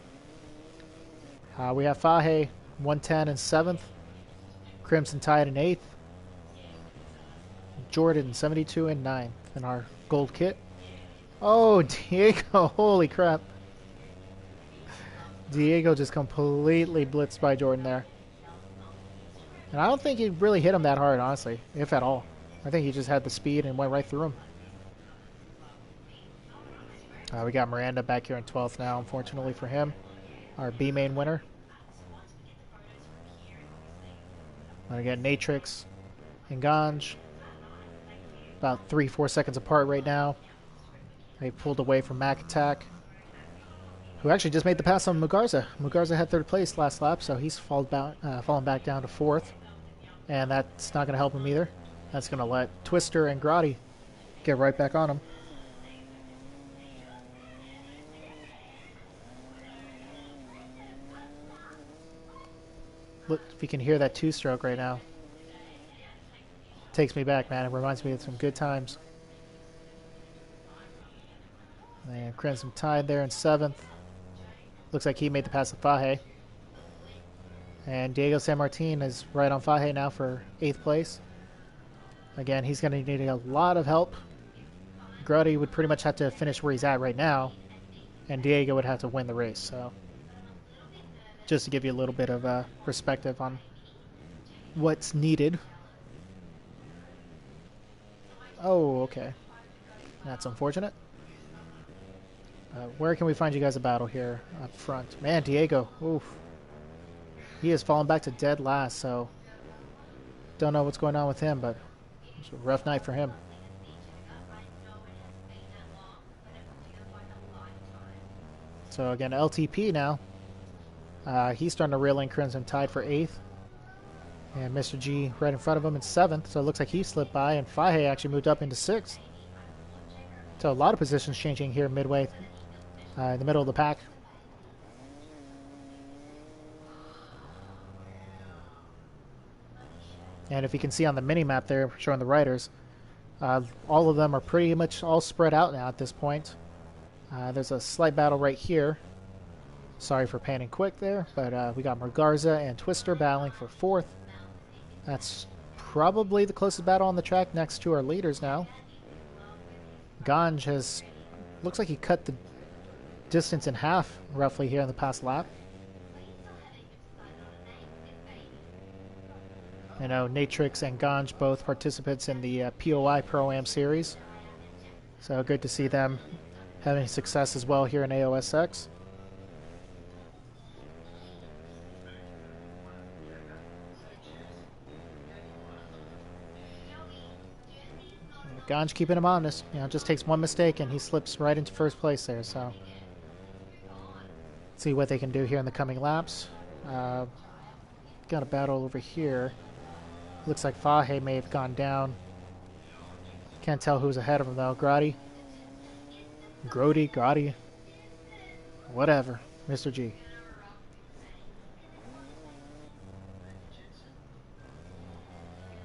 We have Fahe 110 in 7th, Crimson Tide in 8th, Jordan 72 in 9th in our gold kit. Oh, Diego, holy crap. Diego just completely blitzed by Jordan there. And I don't think he really hit him that hard, honestly, if at all. I think he just had the speed and went right through him. We got Miranda back here in 12th now, unfortunately for him. Our B-main winner. And again, Natrix and Ganj. About 3-4 seconds apart right now. They pulled away from Mac Attack, who actually just made the pass on Mugarza. Mugarza had 3rd place last lap, so he's fallen back down to 4th. And that's not going to help him either. That's going to let Twister and Grotti get right back on him. Look, if you can hear that 2-stroke right now. Takes me back, man. It reminds me of some good times. And Crimson Tide there in 7th. Looks like he made the pass to Fahe. And Diego San Martin is right on Fahe now for 8th place. Again, he's going to need a lot of help. Grotti would pretty much have to finish where he's at right now, and Diego would have to win the race. So, just to give you a little bit of perspective on what's needed. Oh, okay. That's unfortunate. Where can we find you guys a battle here up front? Man, Diego, oof. He has fallen back to dead last, so don't know what's going on with him, but it's a rough night for him. So again, LTP now. He's starting to reel in Crimson Tide for 8th. And Mr. G right in front of him in 7th, so it looks like he slipped by, and Fahe actually moved up into 6th. So a lot of positions changing here midway in the middle of the pack. And if you can see on the mini-map there, showing the riders, all of them are pretty much all spread out now at this point. There's a slight battle right here. Sorry for panning quick there, but we got Mugarza and Twister battling for 4th. That's probably the closest battle on the track next to our leaders now. Ganj has, looks like he cut the distance in half roughly here in the past lap. I know Natrix and Ganj both participants in the POI Pro-Am series. So good to see them having success as well here in AOSX. Ganj keeping him honest. You know, just takes one mistake and he slips right into 1st place there. So let's see what they can do here in the coming laps. Got a battle over here. Looks like Fahe may have gone down. Can't tell who's ahead of him though. Grotti. Whatever. Mr. G.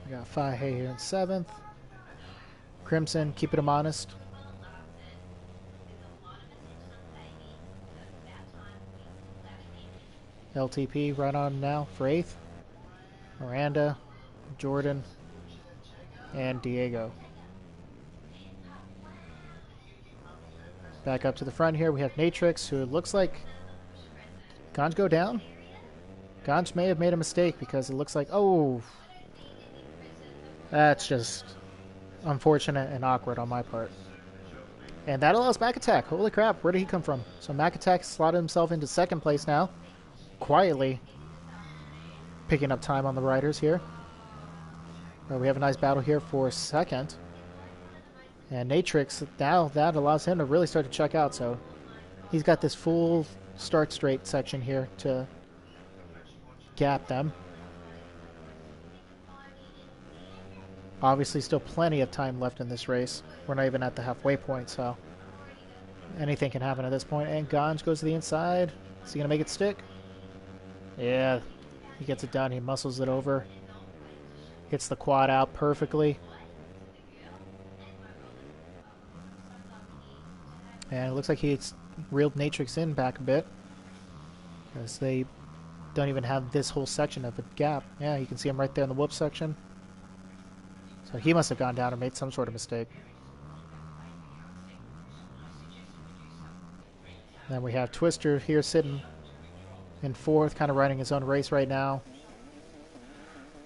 We got Fahe here in 7th. Crimson keeping him honest. LTP right on now for 8th. Miranda, Jordan, and Diego. Back up to the front here, we have Natrix, who looks like... Ganj go down? Ganj may have made a mistake because it looks like... Oh! That's just unfortunate and awkward on my part. And that allows Mac Attack. Holy crap, where did he come from? So Mac Attack slotted himself into 2nd place now. Quietly picking up time on the riders here. We have a nice battle here for 2nd. And Natrix, now that allows him to really start to check out. So he's got this full start straight section here to gap them. Obviously still plenty of time left in this race. We're not even at the halfway point, so anything can happen at this point. And Ganj goes to the inside. Is he going to make it stick? Yeah, he gets it done. He muscles it over. Hits the quad out perfectly. And it looks like he's reeled Natrix in back a bit, because they don't even have this whole section of a gap. Yeah, you can see him right there in the whoop section. So he must have gone down and made some sort of mistake. Then we have Twister here sitting in fourth, kind of riding his own race right now.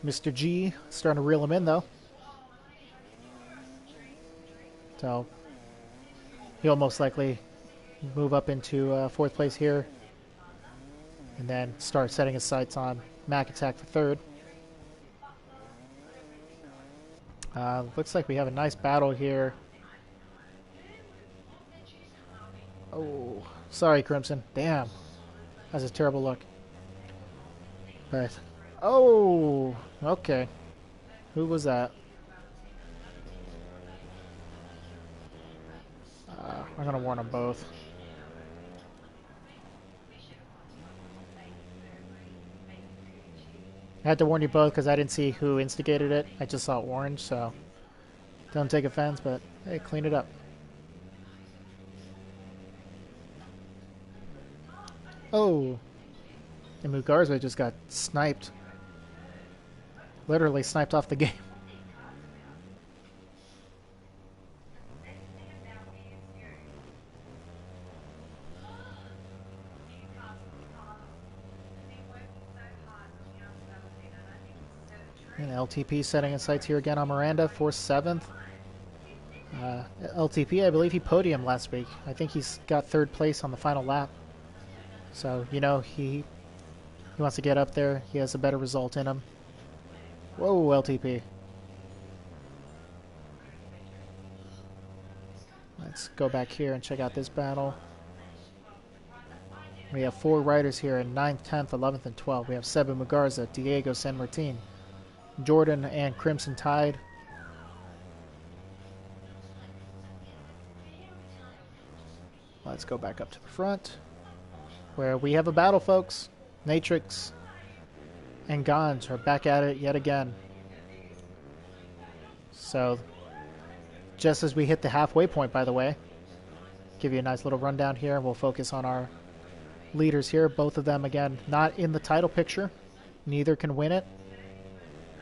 Mr. G starting to reel him in, though. So he'll most likely move up into fourth place here, and then start setting his sights on Mac Attack for third. Looks like we have a nice battle here. Oh, sorry, Crimson. Damn. That's a terrible look. But, oh, okay. Who was that? I'm going to warn them both. I had to warn you both because I didn't see who instigated it. I just saw orange, so don't take offense, but hey, clean it up. Oh, and Mugarza just got sniped. Literally sniped off the game. And LTP setting his sights here again on Miranda for 7th. LTP, I believe he podiumed last week. I think he's got third place on the final lap. So, you know, he wants to get up there. He has a better result in him. Whoa, LTP. Let's go back here and check out this battle. We have 4 riders here in 9th, 10th, 11th, and 12th. We have Seba Mugarza, Diego San Martin, Jordan, and Crimson Tide. Let's go back up to the front, where we have a battle, folks. Natrix and Ganj are back at it yet again. So, just as we hit the halfway point, by the way, give you a nice little rundown here, and we'll focus on our leaders here. Both of them, again, not in the title picture. Neither can win it.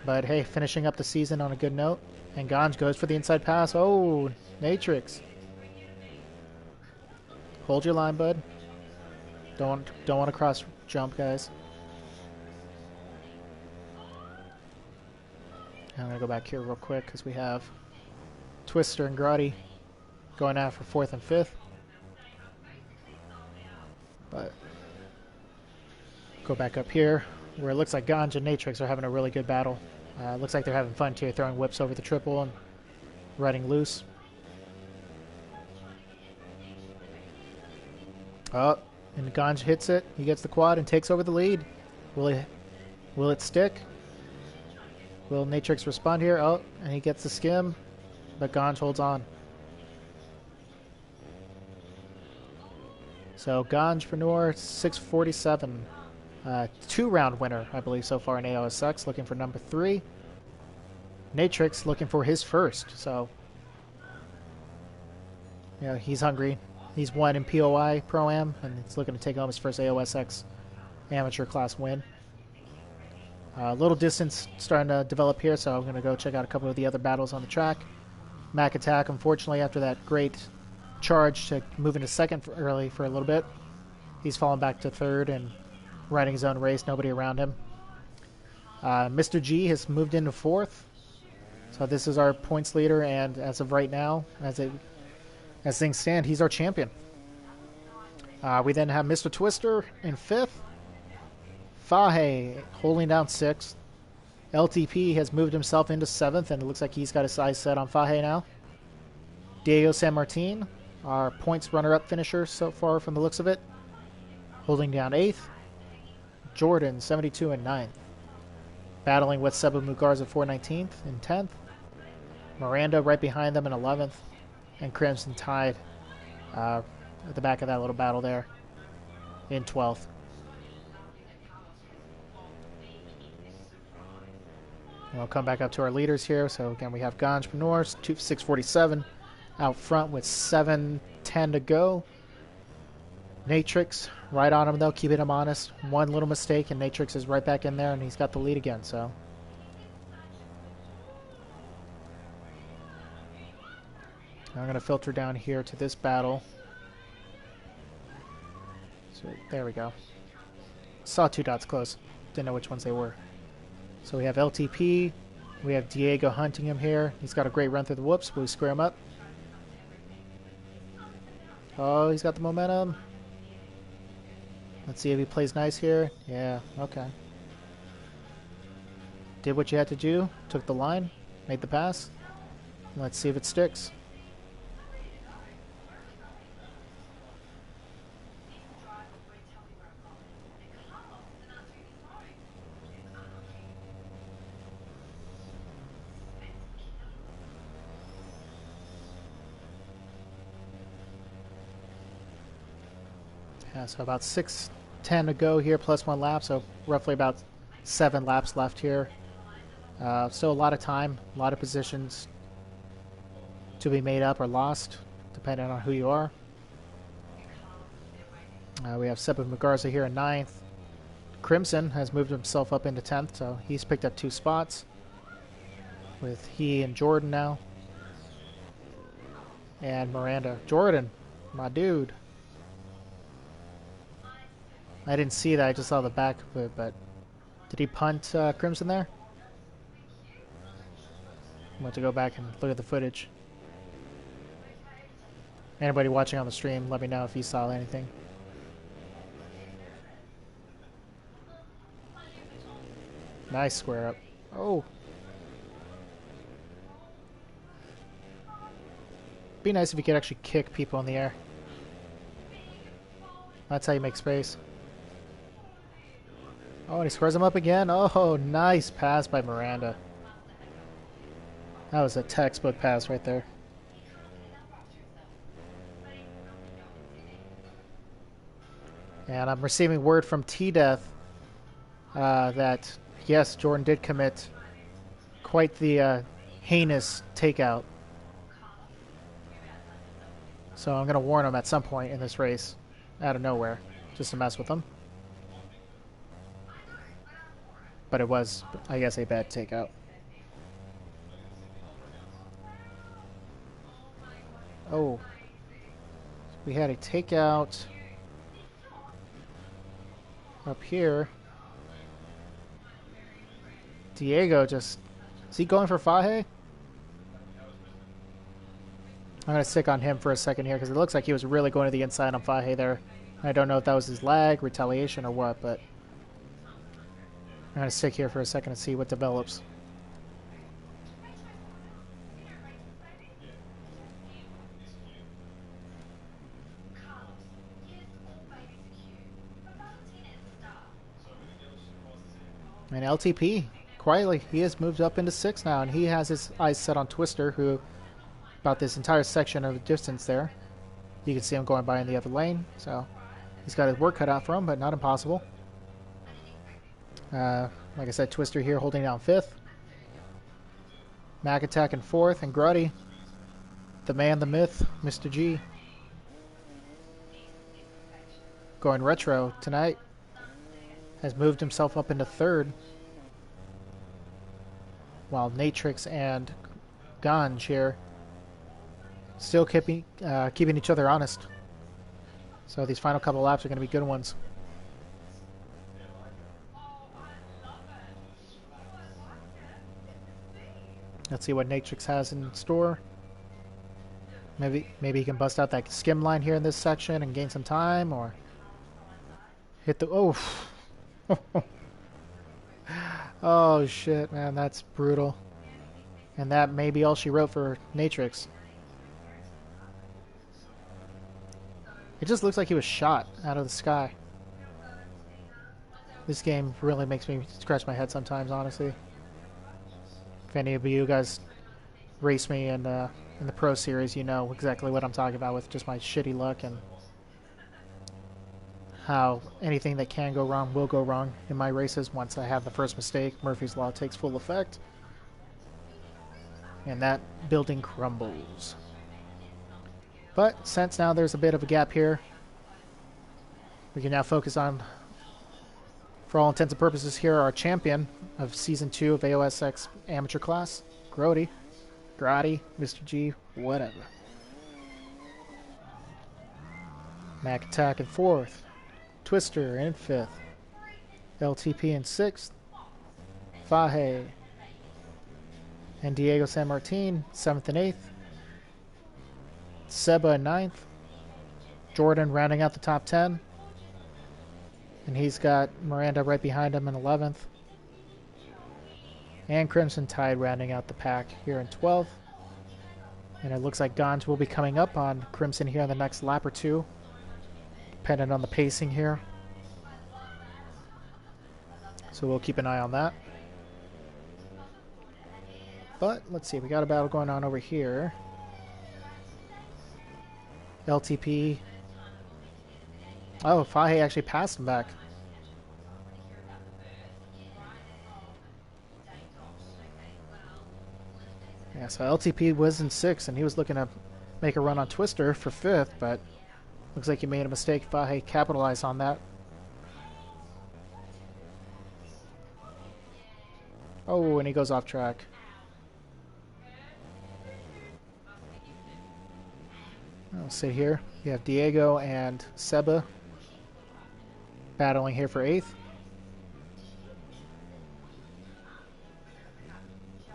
But hey, finishing up the season on a good note. And Ganj goes for the inside pass. Oh, Natrix. Hold your line, bud. Don't want to cross jump, guys. I'm going to go back here real quick because we have Twister and Grotti going out for 4th and 5th. But go back up here where it looks like Ganj and Natrix are having a really good battle. Looks like they're having fun too, throwing whips over the triple and riding loose. Oh, and Ganj hits it. He gets the quad and takes over the lead. Will it stick? Will Natrix respond here? Oh, and he gets the skim, but Ganj holds on. So Ganjpreneur 647. 2-round winner, I believe, so far in AOSX, looking for number 3. Natrix looking for his first, so yeah, he's hungry. He's won in POI Pro-Am, and he's looking to take home his first AOSX amateur class win. A little distance starting to develop here, so I'm going to go check out a couple of the other battles on the track. Mac Attack, unfortunately, after that great charge to move into second early for a little bit, he's fallen back to third and riding his own race, nobody around him. Mr. G has moved into 4th. So this is our points leader, and as of right now, as things stand, he's our champion. We then have Mr. Twister in 5th. Fahe holding down 6th. LTP has moved himself into 7th, and it looks like he's got his eyes set on Fahe now. Diego San Martin, our points runner-up finisher so far from the looks of it, holding down 8th. Jordan, 72 in 9th. Battling with Seba Mugarza, 419th in 10th. Miranda right behind them in 11th. And Crimson Tide at the back of that little battle there in 12th. And we'll come back up to our leaders here. So again, we have Ganjpanor, 647 out front with 7:10 to go. Natrix right on him though, keeping him honest. One little mistake and Natrix is right back in there and he's got the lead again. So I'm going to filter down here to this battle. So there we go. Saw 2 dots close. Didn't know which ones they were. So we have LTP. We have Diego hunting him here. He's got a great run through the whoops. Will we square him up? Oh, he's got the momentum. Let's see if he plays nice here. Yeah, okay. Did what you had to do. Took the line. Made the pass. Let's see if it sticks. Yeah, so about 6:10 to go here, plus 1 lap, so roughly about 7 laps left here. Still a lot of time, a lot of positions to be made up or lost, depending on who you are. We have Seba Mugarza here in 9th. Crimson has moved himself up into 10th, so he's picked up 2 spots with he and Jordan now. And Miranda. Jordan, my dude. I didn't see that, I just saw the back of it, but did he punt Crimson there? I'm going to go back and look at the footage. Anybody watching on the stream, let me know if you saw anything. Nice square up. Oh. Be nice if you could actually kick people in the air. That's how you make space. Oh, and he squares him up again. Oh, nice pass by Miranda. That was a textbook pass right there. And I'm receiving word from T-Death that, yes, Jordan did commit quite the heinous takeout. So I'm going to warn him at some point in this race, out of nowhere, just to mess with him. But it was, I guess, a bad takeout. Oh. We had a takeout up here. Diego just... Is he going for Faje? I'm going to stick on him for a second here because it looks like he was really going to the inside on Faje there. I don't know if that was his lag, retaliation, or what, but... I'm going to stick here for a second and see what develops. And LTP, quietly, he has moved up into 6 now, and he has his eyes set on Twister, who, about this entire section of the distance there, you can see him going by in the other lane, so he's got his work cut out for him, but not impossible. Like I said, Twister here holding down 5th. Mac Attack in 4th, and Gruddy, the man, the myth, Mr. G, going retro tonight, has moved himself up into 3rd, while Natrix and Ganj here still keeping each other honest. So these final couple laps are going to be good ones. Let's see what Natrix has in store. Maybe he can bust out that skim line here in this section and gain some time, or hit the... Oh! Oh shit, man, that's brutal. And that may be all she wrote for Natrix. It just looks like he was shot out of the sky. This game really makes me scratch my head sometimes, honestly. If any of you guys race me in the Pro Series, you know exactly what I'm talking about with just my shitty luck and how anything that can go wrong will go wrong in my races once I have the first mistake. Murphy's Law takes full effect. And that building crumbles. But since now there's a bit of a gap here, we can now focus on, for all intents and purposes here, our champion of Season 2 of AOSX Amateur Class, Grody, Mr. G, whatever. Mac Attack in 4th, Twister in 5th, LTP in 6th, Faje and Diego San Martin 7th and 8th, Seba in 9th, Jordan rounding out the top 10, and he's got Miranda right behind him in 11th, and Crimson Tide rounding out the pack here in 12th. And it looks like Ganj will be coming up on Crimson here in the next lap or two, depending on the pacing here. So we'll keep an eye on that. But let's see, we got a battle going on over here. LTP. Oh, Faje actually passed him back. Yeah, so LTP was in 6th, and he was looking to make a run on Twister for 5th, but looks like he made a mistake. Faje capitalized on that. Oh, and he goes off track. I'll sit here. You have Diego and Seba battling here for 8th.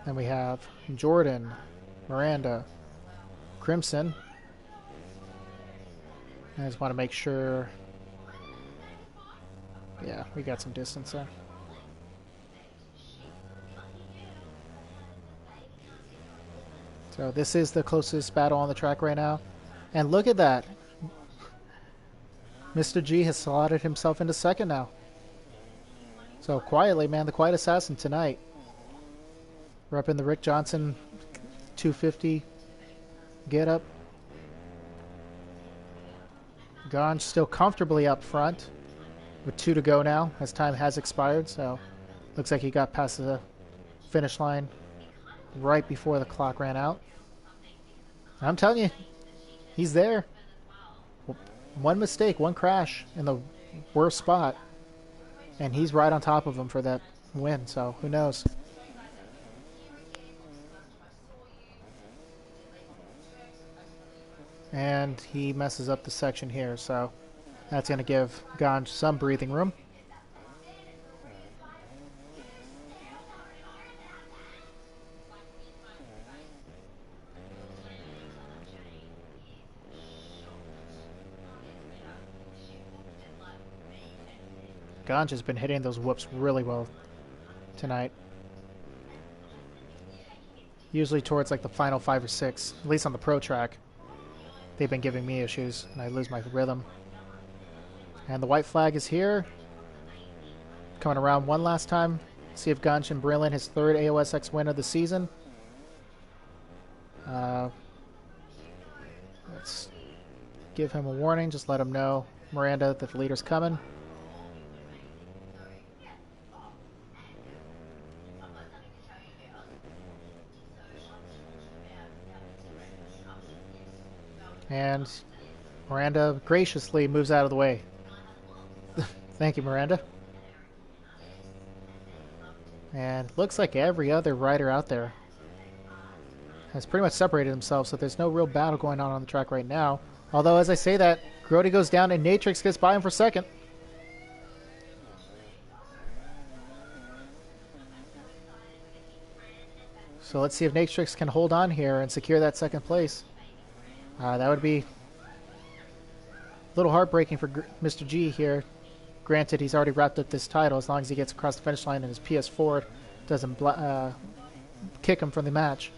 Then we have Jordan, Miranda, Crimson. I just want to make sure. Yeah, we got some distance there. So this is the closest battle on the track right now. And look at that. Mr. G has slotted himself into 2nd now. So quietly, man, the quiet assassin tonight. We're up in the Rick Johnson 250 get up. Ganj still comfortably up front with 2 to go now as time has expired. So looks like he got past the finish line right before the clock ran out. I'm telling you, he's there. One mistake, one crash in the worst spot, and he's right on top of him for that win. So who knows? And he messes up the section here, so that's going to give Ganj some breathing room. Ganj has been hitting those whoops really well tonight. Usually towards like the final 5 or 6, at least on the pro track. They've been giving me issues, and I lose my rhythm. And the white flag is here. Coming around one last time. See if Ganj can bring in his 3rd AOSX win of the season. Let's give him a warning. Just let him know, Miranda, that the leader's coming. And Miranda graciously moves out of the way. Thank you, Miranda. And looks like every other rider out there has pretty much separated themselves, so there's no real battle going on the track right now. Although, as I say that, Grody goes down and Natrix gets by him for 2nd. So let's see if Natrix can hold on here and secure that 2nd place. That would be a little heartbreaking for Mr. G here. Granted, he's already wrapped up this title as long as he gets across the finish line and his PS4 doesn't kick him from the match.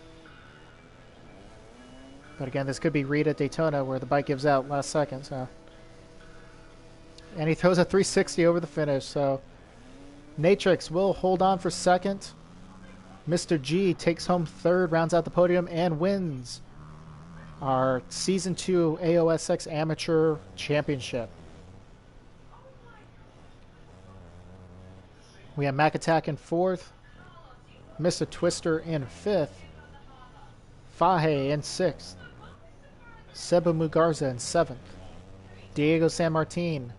But again, this could be Reed at Daytona where the bike gives out last second. So And he throws a 360 over the finish. So Natrix will hold on for second. Mr. G takes home third, rounds out the podium, and wins our Season 2 AOSX Amateur Championship. We have Mac Attack in fourth, Mr. Twister in fifth, Faje in sixth, Seba Mugarza in seventh, Diego San Martin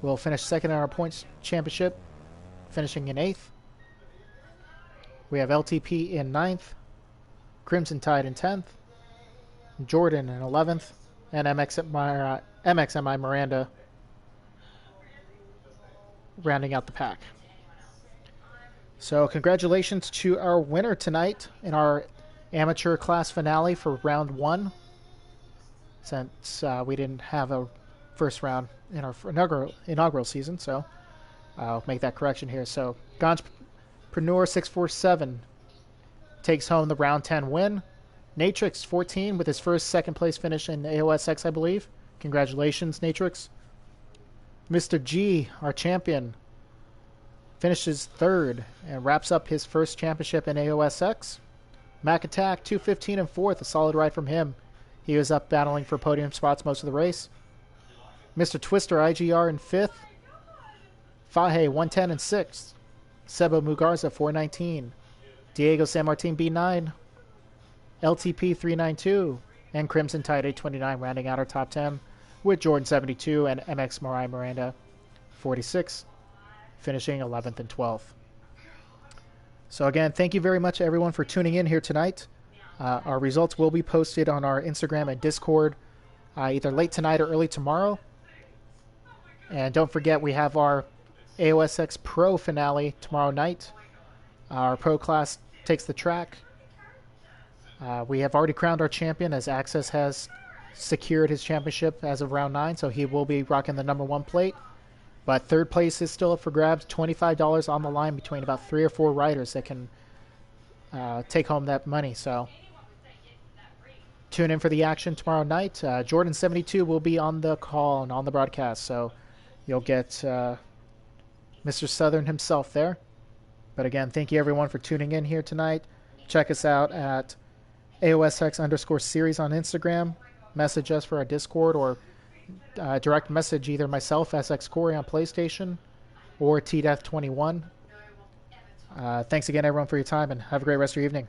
will finish second in our points championship, finishing in eighth. We have LTP in ninth, Crimson Tide in 10th, Jordan in 11th, and MXMI Miranda rounding out the pack. So congratulations to our winner tonight in our amateur class finale for round 1, since we didn't have a first round in our inaugural season, so I'll make that correction here. So Ganjpreneur 647 takes home the round 10 win. Natrix 14 with his first second place finish in AOSX, I believe. Congratulations, Natrix. Mr. G, our champion, finishes third and wraps up his first championship in AOSX. Mac Attack 215 and fourth, a solid ride from him. He was up battling for podium spots most of the race. Mr. Twister IGR in fifth. Faje 110 and sixth. Seba Mugarza 419. Diego San Martin B9. LTP 392. And Crimson Tide 829 rounding out our top 10, with Jordan 72 and MX Mariah Miranda 46 finishing 11th and 12th. So again, thank you very much everyone for tuning in here tonight. Our results will be posted on our Instagram and Discord either late tonight or early tomorrow. And don't forget, we have our AOSX Pro finale tomorrow night. Our Pro class takes the track. We have already crowned our champion, as Access has secured his championship as of round 9, so he will be rocking the number 1 plate. But third place is still up for grabs. $25 on the line between about 3 or 4 riders that can take home that money. So tune in for the action tomorrow night. Jordan 72 will be on the call and on the broadcast, so you'll get Mr. Southern himself there. But again, thank you everyone for tuning in here tonight. Check us out at AOSX_series on Instagram. Message us for our Discord, or direct message either myself, SX Corey on PlayStation, or TDeath21. Thanks again everyone for your time, and have a great rest of your evening.